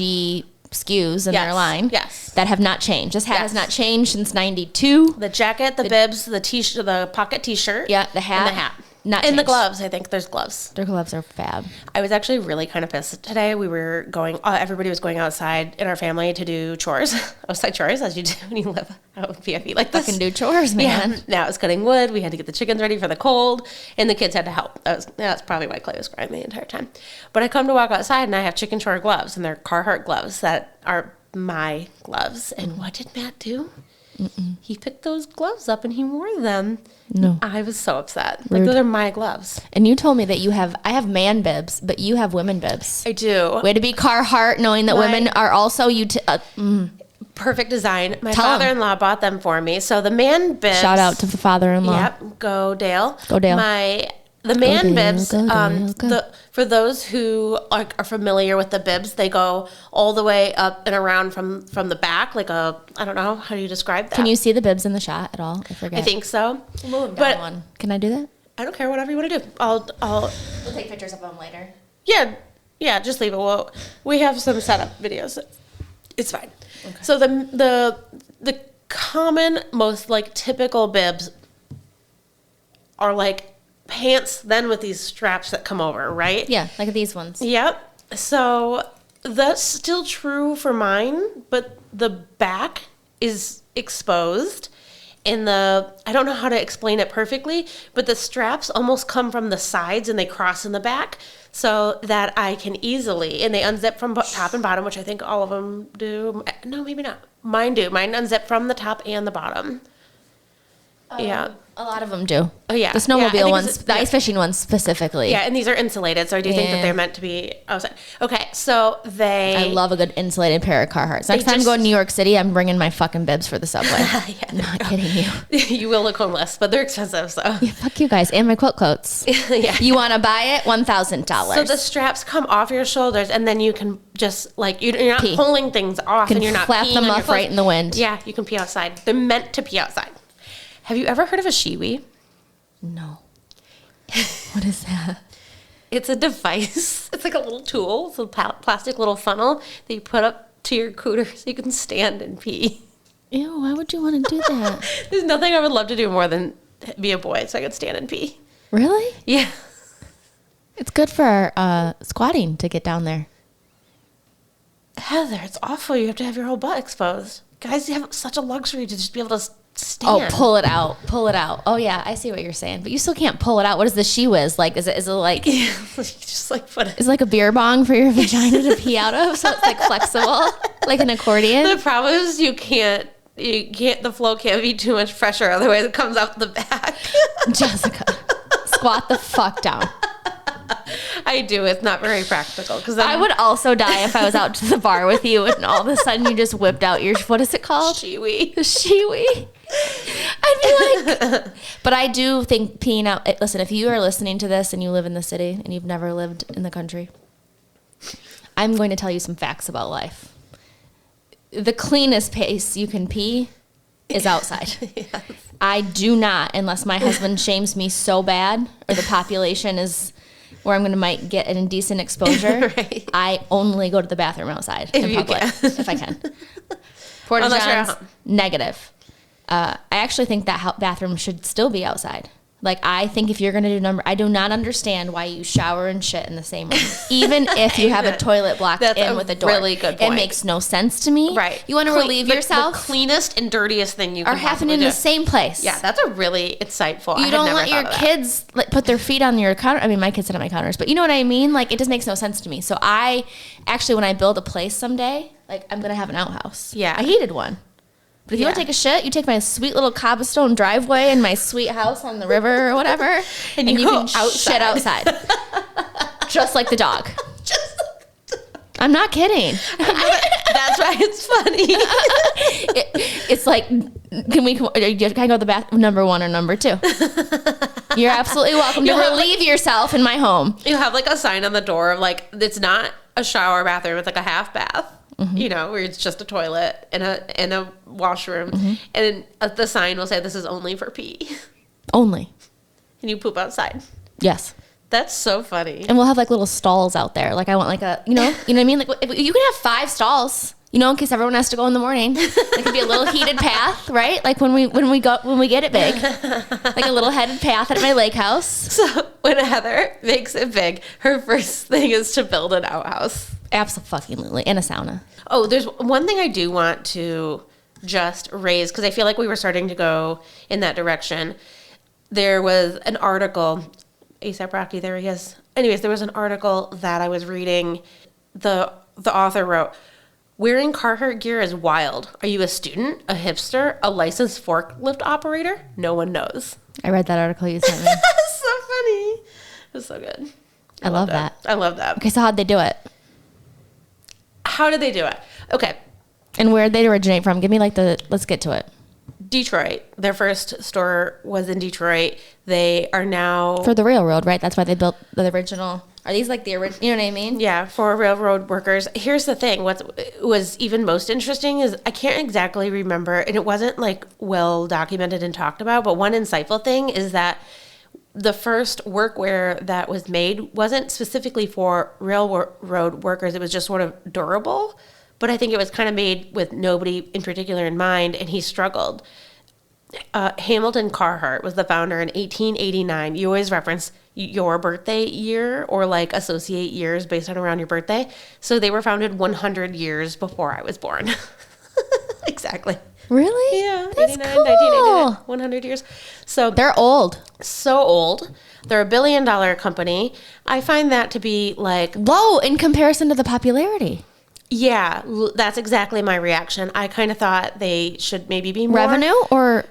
SKUs in their line that have not changed. This hat has not changed since 92. The jacket, the bibs, the t-shirt, the pocket t-shirt. Yeah, the hat. And the hat. Not and changed. the gloves. I think there's gloves. Their gloves are fab. I was actually really kind of pissed today. We were going, everybody was going outside in our family to do chores, outside chores, as you do when you live out with PFE like this. Fucking do chores, man. Yeah. Now it's cutting wood. We had to get the chickens ready for the cold, and the kids had to help. That's probably why Clay was crying the entire time. But I come to walk outside, and I have chicken chore gloves, and they're Carhartt gloves that are my gloves. And what did Matt do? He picked those gloves up and he wore them. No. I was so upset. Rude. Like, those are my gloves. And you told me that I have man bibs, but you have women bibs. I do. Way to be Carhartt, knowing that women are also perfect design. My father-in-law bought them for me. So the man bibs. Shout out to the father-in-law. Yep. Go Dale. Go Dale. The man bibs, go. for those who are familiar with the bibs, they go all the way up and around from the back, like I don't know, how do you describe that? Can you see the bibs in the shot at all? I forget. I think so. We'll move down one. Can I do that? I don't care, whatever you want to do. We'll take pictures of them later. Yeah, just leave it. We have some setup videos. It's fine. Okay. So the common, most like typical bibs are like pants then with these straps that come over, right? Yeah, like these ones. Yep. So that's still true for mine, but the back is exposed, and I don't know how to explain it perfectly, but the straps almost come from the sides and they cross in the back, so that I can easily, and they unzip from top and bottom, which I think all of them do. No, maybe not. Mine do. Mine unzip from the top and the bottom. Yeah. A lot of them do. Oh, yeah. The snowmobile ones, the ice fishing ones specifically. Yeah, and these are insulated, so I do think that they're meant to be outside. Okay, so I love a good insulated pair of Carhartts. Next time I go to New York City, I'm bringing my fucking bibs for the subway. I'm not kidding you. You will look homeless, but they're expensive, so. Yeah, fuck you guys. And my quilt coats. Yeah. You want to buy it? $1,000. So the straps come off your shoulders, and then you can just, like, you're not pulling things off, and you're not flap them off right in the wind. Yeah, you can pee outside. They're meant to pee outside. Have you ever heard of a shiwi? No. What is that? It's a device. It's like a little tool. It's a plastic little funnel that you put up to your cooter so you can stand and pee. Ew, why would you want to do that? There's nothing I would love to do more than be a boy so I could stand and pee. Really? Yeah. It's good for squatting to get down there. Heather, it's awful. You have to have your whole butt exposed. Guys, you have such a luxury to just be able to stand. Oh, pull it out. Pull it out. Oh, yeah, I see what you're saying. But you still can't pull it out. What is the she-whiz? Like, is it like... Yeah, just like put it... Is it like a beer bong for your vagina to pee out of? So it's like flexible? Like an accordion? The problem is you can't, the flow can't be too much pressure. Otherwise it comes out the back. Jessica, squat the fuck down. I do. It's not very practical. I would also die if I was out to the bar with you and all of a sudden you just whipped out your, what is it called? Shiwi. Shiwi. I'd be like, but I do think peeing out, listen, if you are listening to this and you live in the city and you've never lived in the country, I'm going to tell you some facts about life. The cleanest place you can pee is outside. Yes. I do not, unless my husband shames me so bad or the population is where I'm going to might get an indecent exposure. Right. I only go to the bathroom outside in public if I can. Porta Unless you're at johns, home. negative. I actually think that bathroom should still be outside. Like, I think if you're going to do I do not understand why you shower and shit in the same room. Even if you have a toilet blocked in with a door. Really good point. It makes no sense to me. Right. You want to relieve yourself. The cleanest and dirtiest thing you can are happening in the same place. Yeah, that's a really insightful. You don't let your kids put their feet on your counter. I mean, my kids sit on my counters, but you know what I mean? Like, it just makes no sense to me. So I actually, when I build a place someday, like, I'm going to have an outhouse. Yeah. I heated one. But if you want to take a shit, you take my sweet little cobblestone driveway and my sweet house on the river or whatever, and you can shit outside. Just like the dog. I'm not kidding. That's why it's funny. It's like, can I go to the bathroom number 1 or number 2? You're absolutely welcome to relieve yourself in my home. You have like a sign on the door of like, it's not a shower bathroom, it's like a half bath. Mm-hmm. You know, where it's just a toilet and a washroom, mm-hmm. and the sign will say, "This is only for pee." Only. And you poop outside. Yes. That's so funny. And we'll have like little stalls out there. Like, I want like a, you know what I mean? Like, you can have 5 stalls, you know, in case everyone has to go in the morning. It could be a little heated path, right? Like when we get it big, like a little headed path at my lake house. So when Heather makes it big, her first thing is to build an outhouse. Absolutely. And a sauna. Oh, there's one thing I do want to just raise, because I feel like we were starting to go in that direction. There was an article, ASAP Rocky, there he is. Anyways, there was an article that I was reading. The author wrote, "Wearing Carhartt gear is wild. Are you a student, a hipster, a licensed forklift operator? No one knows." I read that article you sent me. It's so funny. It was so good. I love that. I love that. Okay, so how'd they do it? How did they do it? Okay. And where did they originate from? Give me like let's get to it. Detroit. Their first store was in Detroit. They are now... For the railroad, right? That's why they built the original... Are these like the original... You know what I mean? Yeah, for railroad workers. Here's the thing. What was even most interesting is I can't exactly remember, and it wasn't like well documented and talked about, but one insightful thing is that the first workwear that was made wasn't specifically for railroad workers. It was just sort of durable, but I think it was kind of made with nobody in particular in mind, and he struggled. Hamilton Carhartt was the founder in 1889. You always reference your birthday year or like associate years based on around your birthday. So they were founded 100 years before I was born. Exactly. Really? Yeah. That's 89, cool. 1989, 100 years. So they're old. So old. They're $1 billion company. I find that to be like low in comparison to the popularity. Yeah, that's exactly my reaction. I kind of thought they should maybe be more revenue, or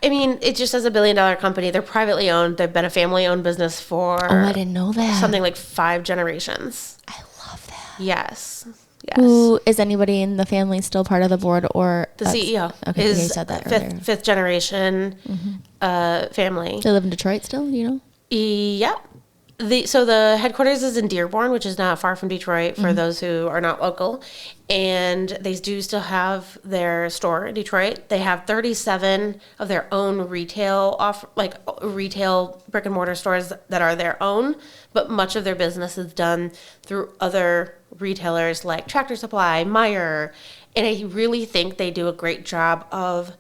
I mean, it just says $1 billion company. They're privately owned. They've been a family-owned business for I didn't know that. Something like 5 generations. I love that. Yes. Who is anybody in the family still part of the board or the CEO? Okay, is you said that earlier. Fifth generation family. They live in Detroit still, do you know? Yeah. So the headquarters is in Dearborn, which is not far from Detroit for those who are not local. And they do still have their store in Detroit. They have 37 of their own retail brick and mortar stores that are their own, but much of their business is done through other retailers like Tractor Supply, Meijer, and I really think they do a great job of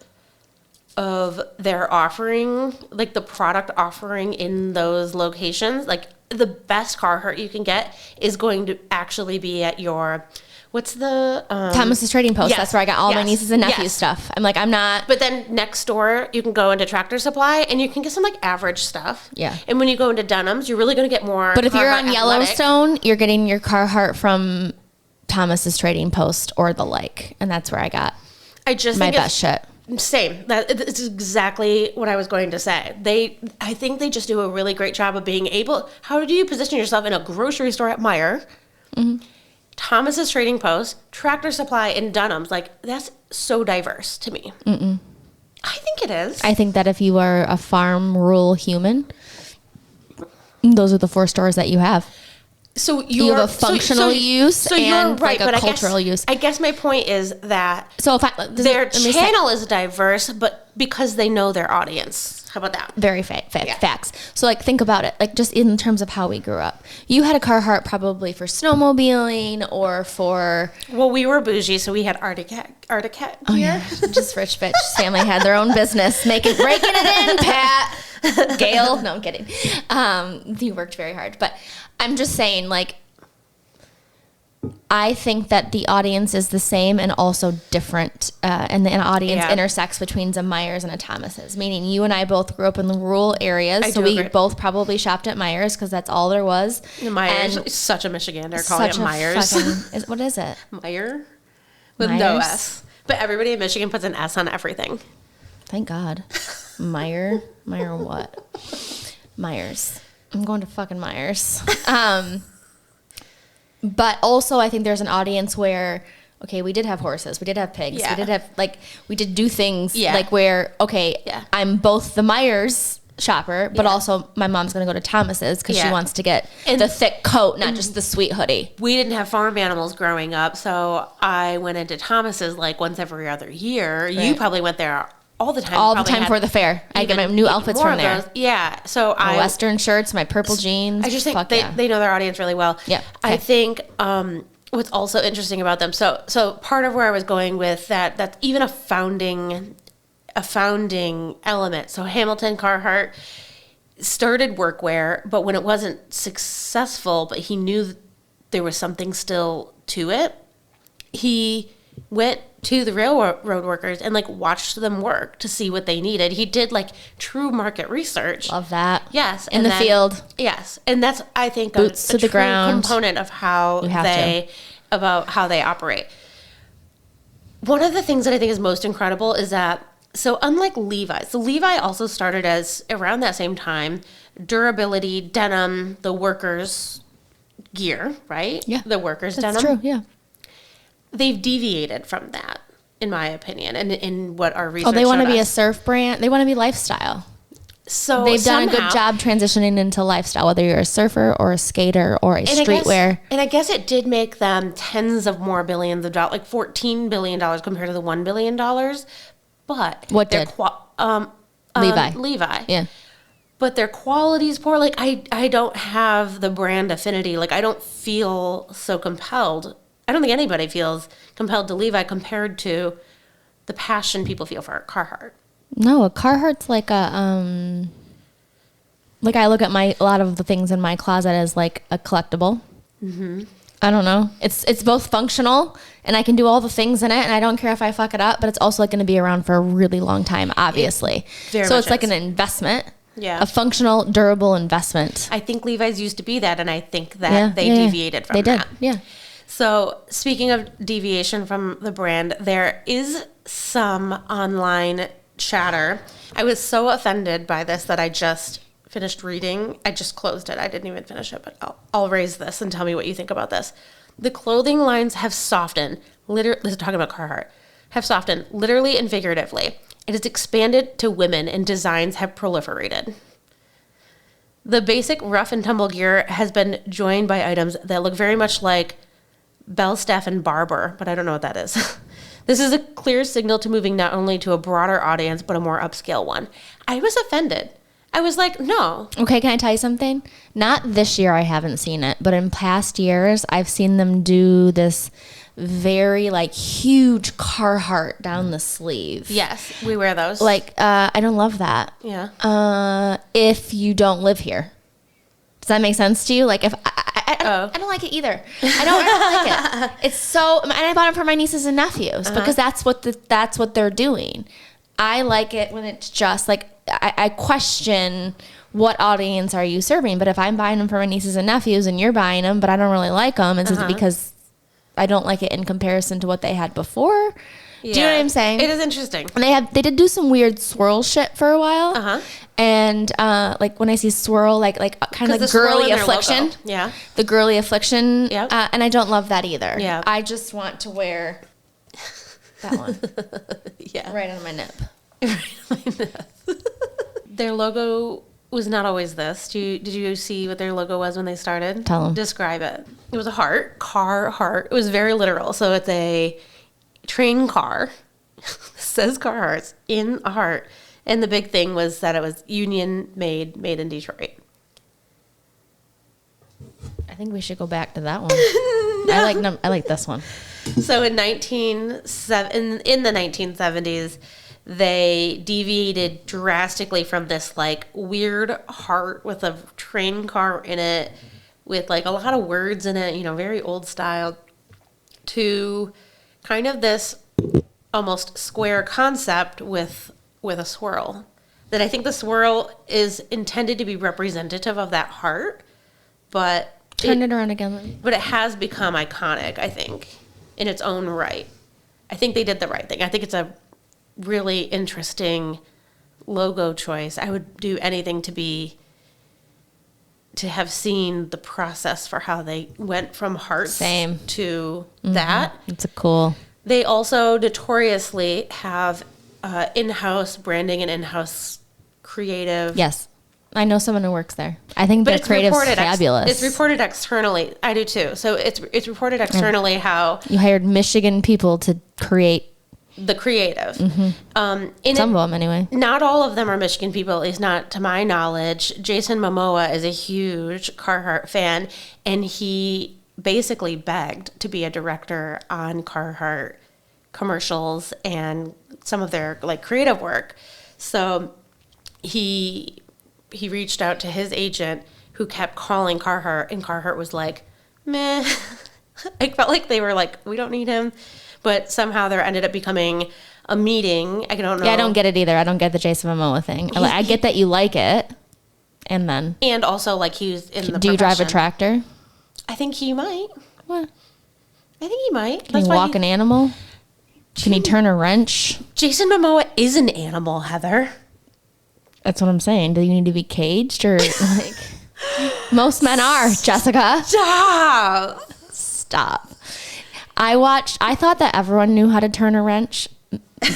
their offering, like the product offering in those locations. Like the best Carhartt you can get is going to actually be at your, what's the Thomas's Trading Post. Yes. That's where I got all my nieces and nephews stuff. I'm like, I'm not. But then next door, you can go into Tractor Supply and you can get some like average stuff. Yeah. And when you go into Dunham's, you're really going to get more. But if Carhartt you're on athletic. Yellowstone, you're getting your Carhartt from Thomas's Trading Post or the like, and that's where I got my best shit. Same. It's exactly what I was going to say. I think they just do a really great job of being able. How do you position yourself in a grocery store at Meijer, Thomas's Trading Post, Tractor Supply, and Dunham's? Like that's so diverse to me. I think it is. I think that if you are a farm rural human, those are the 4 stores that you have. So you have a functional use so and you're right, like a but cultural use. I guess my point is that So if their channel is diverse, but because they know their audience. How about that? Very facts. So like think about it, like just in terms of how we grew up. You had a Carhartt probably for snowmobiling or for. Well, we were bougie, so we had Arctic gear. Oh yeah, just rich bitch family had their own business, breaking it in, Pat. Gail, no, I'm kidding. You worked very hard, but I'm just saying, like, I think that the audience is the same and also different, and the audience intersects between a Myers and a Thomas's. Meaning, you and I both grew up in the rural areas, so we both probably shopped at Myers because that's all there was. Myers is such a Michigander calling it Myers. What is it? Meyer with no S, but everybody in Michigan puts an S on everything. Thank God. Meyer what? Myers. I'm going to fucking Myers. But also, I think there's an audience where, okay, we did have horses, we did have pigs, we did have, like, we did do things, like, where, I'm both the Myers shopper, but also my mom's going to go to Thomas's because she wants to get the thick coat, not just the sweet hoodie. We didn't have farm animals growing up, so I went into Thomas's, like, once every other year. Right. You probably went there all the time. For the fair. I get my new outfits from there. Yeah. So my Western shirts, my purple jeans. I just think they know their audience really well. Yeah. Okay. I think what's also interesting about them. So part of where I was going with that's even a founding element. So Hamilton Carhartt started workwear, but when it wasn't successful, but he knew there was something still to it, he went to the railroad workers and like watched them work to see what they needed. He did like true market research. Love that. Yes. In the field. Yes. And that's, I think, boots to the ground component of how they operate. One of the things that I think is most incredible is that, so unlike Levi's, so Levi also started as around that same time, durability, denim, the workers' gear, right? Yeah. The workers' That's denim. true, yeah. They've deviated from that, in my opinion, and in what our research they want to be us. a surf brand. They want to be lifestyle. So they've done a good job transitioning into lifestyle, whether you're a surfer or a skater or a streetwear. And I guess it did make them tens of more billions of dollars, like $14 billion compared to the $1 billion. But what did? Levi. Levi. Yeah. But their quality is poor. Like, I don't have the brand affinity. Like, I don't feel so compelled. I don't think anybody feels compelled to Levi compared to the passion people feel for Carhartt. No, a Carhartt's like a like I look at a lot of the things in my closet as like a collectible. Mm-hmm. I don't know. It's both functional and I can do all the things in it and I don't care if I fuck it up, but it's also like going to be around for a really long time, obviously. So it's like an investment. Yeah. A functional, durable investment. I think Levi's used to be that, and I think that they deviated from that. They did, yeah. So speaking of deviation from the brand, there is some online chatter. I was so offended by this that I just finished reading. I just closed it. I didn't even finish it, but I'll raise this and tell me what you think about this. The clothing lines have softened. This is talking about Carhartt. Have softened literally and figuratively. It has expanded to women and designs have proliferated. The basic rough and tumble gear has been joined by items that look very much like Belstaff and Barber, but I don't know what that is. This is a clear signal to moving not only to a broader audience, but a more upscale one. I was offended. I was like, no. Okay, can I tell you something? Not this year, I haven't seen it, but in past years, I've seen them do this very like huge Carhartt down the sleeve. Yes, we wear those. Like, I don't love that. Yeah. If you don't live here. Does that make sense to you? Like, if I don't like it either. I don't really like it. It's so, and I bought it for my nieces and nephews because that's what they're doing. I like it when it's just like, I question what audience are you serving, but if I'm buying them for my nieces and nephews and you're buying them, but I don't really like them, it's because I don't like it in comparison to what they had before. Yeah. Do you know what I'm saying? It is interesting. And they did do some weird swirl shit for a while. And like when I see swirl, like kind of like girly affliction. Yeah. The girly affliction. Yep. And I don't love that either. Yeah. I just want to wear that one. Yeah. Right on my nip. Their logo was not always this. Did you see what their logo was when they started? Tell them. Describe it. It was a heart, Carhartt. It was very literal. So it's a train car. It says Carhartt in a heart. And the big thing was that it was union made in Detroit. I think we should go back to that one. I like this one. So in the 1970s, they deviated drastically from this like weird heart with a train car in it, with like a lot of words in it, very old style, to kind of this almost square concept with a swirl. That I think the swirl is intended to be representative of that heart, but turn it around again. But it has become iconic, I think, in its own right. I think they did the right thing. I think it's a really interesting logo choice. I would do anything to have seen the process for how they went from hearts to that. It's a cool. They also notoriously have in-house branding and in-house creative. Yes. I know someone who works there. I think their creative's fabulous. It's reported externally. I do too. So it's reported externally how you hired Michigan people to create the creative. Mm-hmm. Some of them, anyway. Not all of them are Michigan people, at least not to my knowledge. Jason Momoa is a huge Carhartt fan, and he basically begged to be a director on Carhartt commercials and some of their like creative work. So he reached out to his agent, who kept calling Carhartt, and Carhartt was like, meh. I felt like they were like, we don't need him. But somehow there ended up becoming a meeting. I don't know. Yeah, I don't get it either. I don't get the Jason Momoa thing. I get that you like it. And also like he's in the Do you drive a tractor? I think he might. What? I think he might. Can he walk an animal? Can he turn a wrench? Jason Momoa is an animal, Heather. That's what I'm saying. Do you need to be caged or like most men are, Jessica? Stop. I thought that everyone knew how to turn a wrench,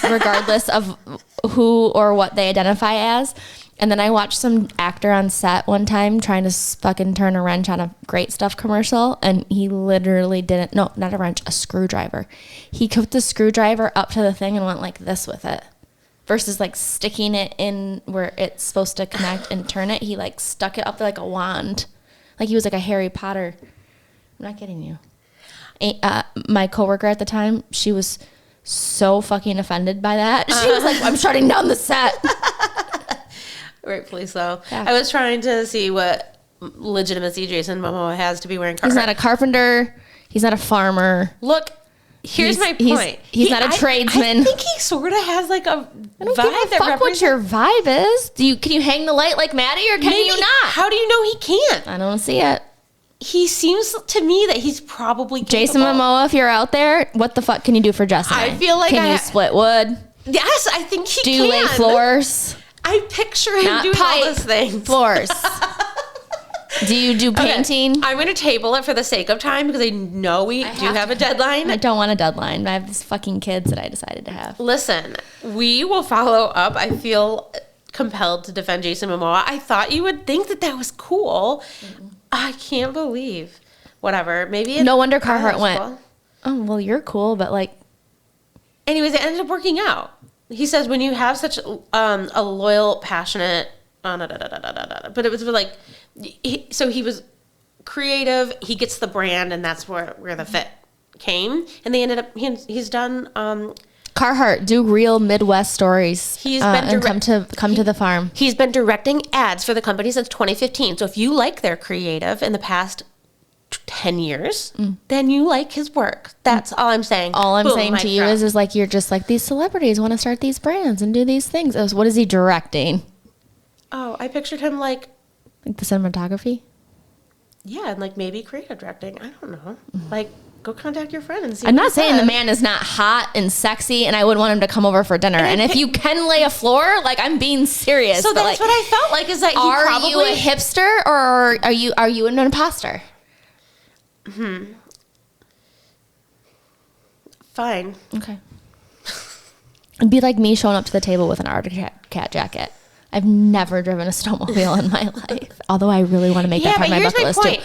regardless of who or what they identify as. And then I watched some actor on set one time trying to fucking turn a wrench on a Great Stuff commercial, and he literally didn't, no, not a wrench, a screwdriver. He put the screwdriver up to the thing and went like this with it. Versus like sticking it in where it's supposed to connect and turn it. He like stuck it up there like a wand. Like he was like a Harry Potter. I'm not kidding you. My coworker at the time, she was so fucking offended by that. She was like, I'm shutting down the set. Rightfully so. Yeah. I was trying to see what legitimacy Jason Momoa has to be wearing Carhartt. He's not a carpenter. He's not a farmer. Look, here's my point. He's not a tradesman. I think he sort of has like a vibe that fuck what your vibe is. Can you hang the light like Maddie, or can you not? How do you know he can't? I don't see it. He seems to me that he's probably capable. Jason Momoa, if you're out there, what the fuck can you do for Justin? I feel like you split wood? Yes, I think he can. Do you lay floors? I picture him doing all those things. Floors. Do you do painting? Okay. I'm going to table it for the sake of time because I know we do have a deadline. I don't want a deadline. I have these fucking kids that I decided to have. Listen, we will follow up. I feel compelled to defend Jason Momoa. I thought you would think that was cool. Mm-hmm. I can't believe. Whatever. Maybe no wonder Carhartt went, cool. Oh, well, you're cool, but like. Anyways, it ended up working out. He says when you have such a loyal, passionate, but it was like, so he was creative. He gets the brand, and that's where the fit came. And they ended up. He's done. Carhartt, do real Midwest stories. He's been come to the farm. He's been directing ads for the company since 2015. So if you like their creative in the past 10 years, then you like his work. That's all I'm saying. All I'm saying to you is like, you're just like, these celebrities want to start these brands and do these things. What is he directing? Oh, I pictured him like the cinematography? Yeah, and like maybe creative directing. I don't know. Like, go contact your friend and see. I'm not saying the man is not hot and sexy, and I would want him to come over for dinner. And if you can lay a floor, like, I'm being serious. So that's what I felt like, is that are you a hipster, or are you an imposter? Fine. Okay. It'd be like me showing up to the table with an Arctic Cat jacket. I've never driven a snowmobile in my life. Although I really want to make that part of my bucket list too.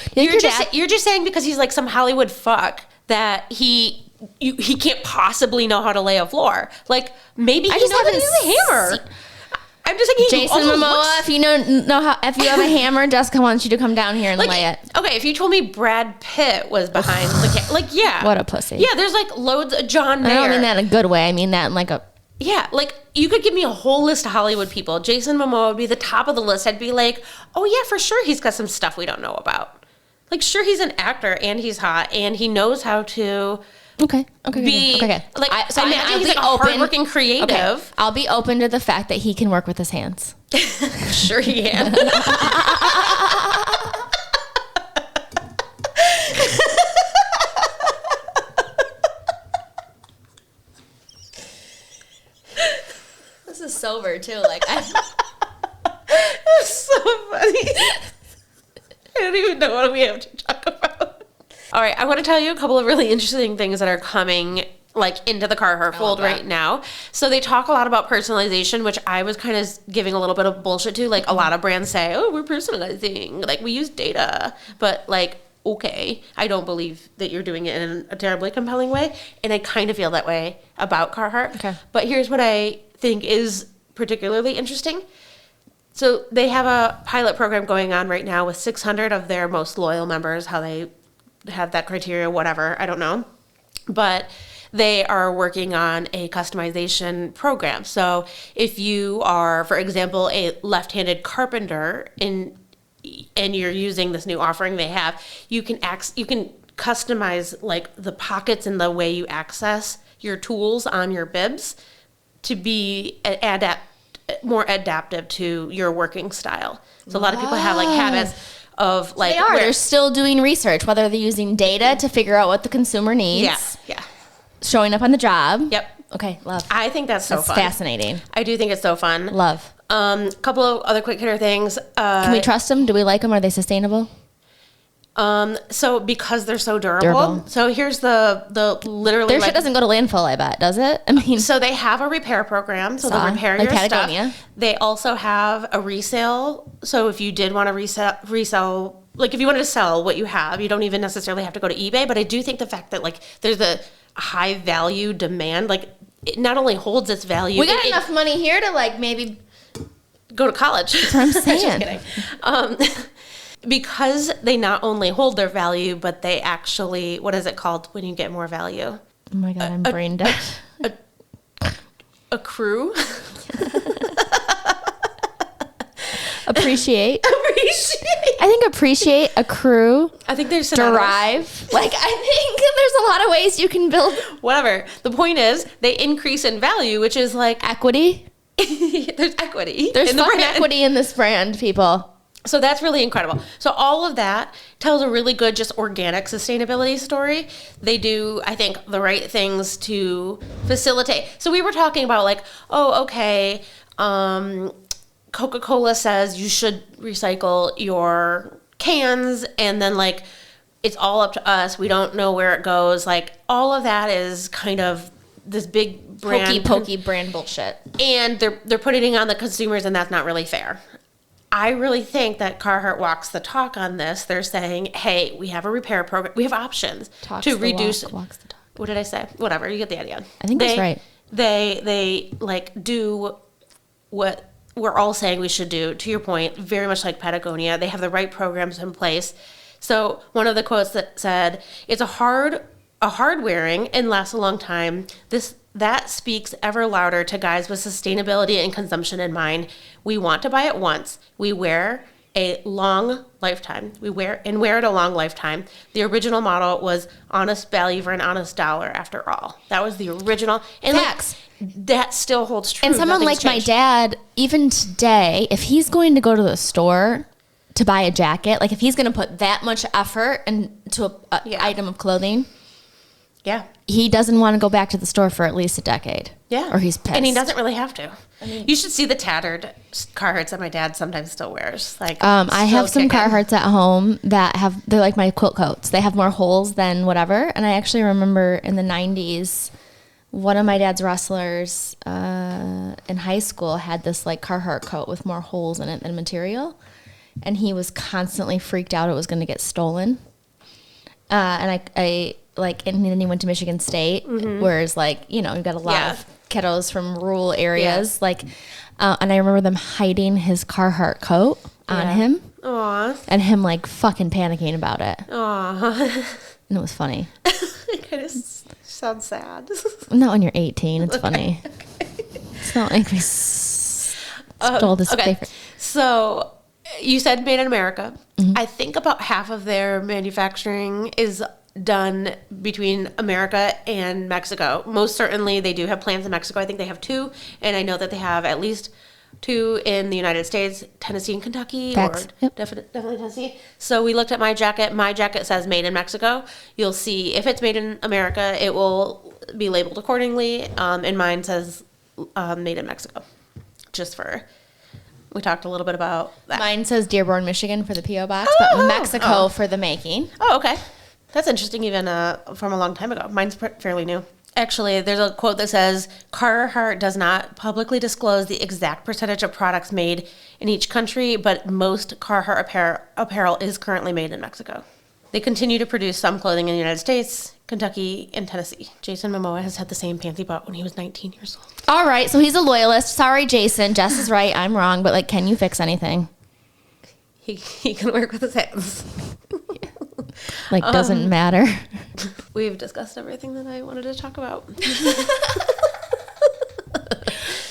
You're just saying because he's like some Hollywood fuck that he can't possibly know how to lay a floor. Like maybe he knows how to use a hammer. I'm just saying Jason Momoa, if you if you have a hammer, Jessica wants you to come down here and lay it. Okay, if you told me Brad Pitt was behind yeah. What a pussy. Yeah, there's like loads of John Mayer. I don't mean that in a good way. I mean that in like a... Yeah, like you could give me a whole list of Hollywood people. Jason Momoa would be the top of the list. I'd be like, oh yeah, for sure he's got some stuff we don't know about. Like sure he's an actor and he's hot and he knows how to... Okay. Like, so I imagine he's like a hardworking creative. Okay. I'll be open to the fact that he can work with his hands. Sure he can. This is sober too. Like That's so funny. I don't even know what we have to talk about. All right, I want to tell you a couple of really interesting things that are coming like into the Carhartt fold right now. So they talk a lot about personalization, which I was kind of giving a little bit of bullshit to. Like a lot of brands say, oh, we're personalizing. Like we use data. But like, okay, I don't believe that you're doing it in a terribly compelling way. And I kind of feel that way about Carhartt. Okay. But here's what I think is particularly interesting. So they have a pilot program going on right now with 600 of their most loyal members, how they have that criteria, whatever, I don't know. But they are working on a customization program. So if you are, for example, a left-handed carpenter and you're using this new offering they have, you can customize like the pockets and the way you access your tools on your bibs to be more adaptive to your working style. So a lot of people have like habits of like they're still doing research, whether they're using data to figure out what the consumer needs. Yeah. Showing up on the job. Yep. Okay, love. I think that's fun. Fascinating. I do think it's so fun. Love. Couple of other quick hitter things. Can we trust them? Do we like them? Are they sustainable? So because they're so durable. So here's the literally their shit doesn't go to landfill, I bet, does it? I mean, so they have a repair program, so they'll repair your Patagonia. stuff. They also have a resale. So if you did want to resell, like if you wanted to sell what you have, you don't even necessarily have to go to eBay. But I do think the fact that like there's a high value demand, like it not only holds its value. We got enough money here to like maybe go to college. That's what I'm saying. Just kidding. Because they not only hold their value, but they actually, what is it called when you get more value? Oh my God, I'm brain dead. Accrue? Appreciate. I think appreciate, accrue. I think there's derive. Like I think there's a lot of ways you can build. Whatever. The point is they increase in value, which is like equity. There's equity. There's fucking equity in this brand, people. So that's really incredible. So all of that tells a really good, just organic sustainability story. They do, I think, the right things to facilitate. So we were talking about like, oh, okay, Coca-Cola says you should recycle your cans, and then like it's all up to us. We don't know where it goes. Like all of that is kind of this big brand, pokey brand bullshit, and they're putting it on the consumers, and that's not really fair. I really think that Carhartt walks the talk on this. They're saying, hey, we have a repair program. We have options to reduce. Walks the talk. What did I say? Whatever. You get the idea. I think that's right. They like do what we're all saying we should do. To your point, very much like Patagonia. They have the right programs in place. So one of the quotes that said, it's a hard wearing and lasts a long time. That speaks ever louder to guys with sustainability and consumption in mind. We want to buy it once. We wear a long lifetime. We wear it a long lifetime. The original model was honest value for an honest dollar after all. That was the original. And facts. That still holds true. And someone like my dad, even today, if he's going to go to the store to buy a jacket, like if he's going to put that much effort into an item of clothing, he doesn't want to go back to the store for at least a decade. Yeah. Or he's pissed. And he doesn't really have to. I mean, you should see the tattered Carhartts that my dad sometimes still wears. Like, I have some Carhartts at home they're like my quilt coats. They have more holes than whatever. And I actually remember in the 90s, one of my dad's wrestlers in high school had this like Carhartt coat with more holes in it than material. And he was constantly freaked out it was going to get stolen. And and then he went to Michigan State, whereas like, you know, you've got a lot of kiddos from rural areas. Like, and I remember them hiding his Carhartt coat on him. Aww. And him like fucking panicking about it. Aww. And it was funny. It kind of sounds sad. Not when you're 18. It's funny. It's not like we stole this favorite. So you said made in America. I think about half of their manufacturing is done between America and Mexico. Most certainly they do have plants in Mexico. I think they have 2. And I know that they have at least 2 in the United States, Tennessee and Kentucky. Facts. Or definitely Tennessee. So we looked at my jacket. My jacket says made in Mexico. You'll see if it's made in America, it will be labeled accordingly. And mine says made in Mexico. We talked a little bit about that. Mine says Dearborn, Michigan for the P.O. box, but Mexico for the making. Oh, okay. That's interesting, even from a long time ago. Mine's fairly new. Actually, there's a quote that says, Carhartt does not publicly disclose the exact percentage of products made in each country, but most Carhartt apparel is currently made in Mexico. They continue to produce some clothing in the United States, Kentucky, and Tennessee. Jason Momoa has had the same pants he bought when he was 19 years old. All right, so he's a loyalist. Sorry, Jason. Jess is right. I'm wrong. But, like, can you fix anything? He can work with his hands. Like, doesn't matter. We've discussed everything that I wanted to talk about.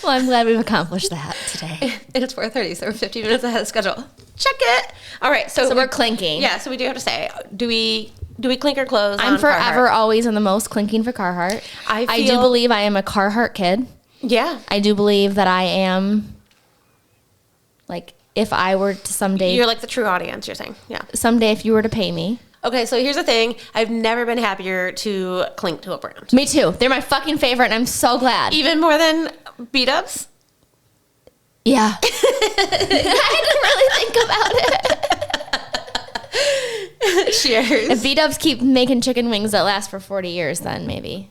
Well, I'm glad we've accomplished that today. It's 4:30, so we're 15 minutes ahead of schedule. Check it. All right, so we're clinking. Yeah, so we do have to say, do we clink our clothes? I'm on forever Carhartt? Always and the most clinking for Carhartt. I do feel- believe I am a Carhartt kid. Yeah. I do believe that I am, like, if I were to someday... You're like the true audience, you're saying. Yeah. Someday if you were to pay me... Okay, so here's the thing. I've never been happier to clink to a brand. Me too. They're my fucking favorite, and I'm so glad. Even more than bibs? Yeah. I didn't really think about it. Cheers. If B-dubs keep making chicken wings that last for 40 years, then maybe.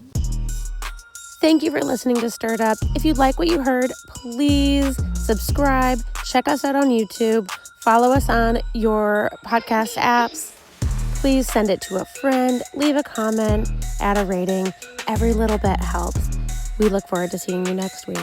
Thank you for listening to Stirred Up. If you like what you heard, please subscribe. Check us out on YouTube. Follow us on your podcast apps. Please send it to a friend. Leave a comment. Add a rating. Every little bit helps. We look forward to seeing you next week.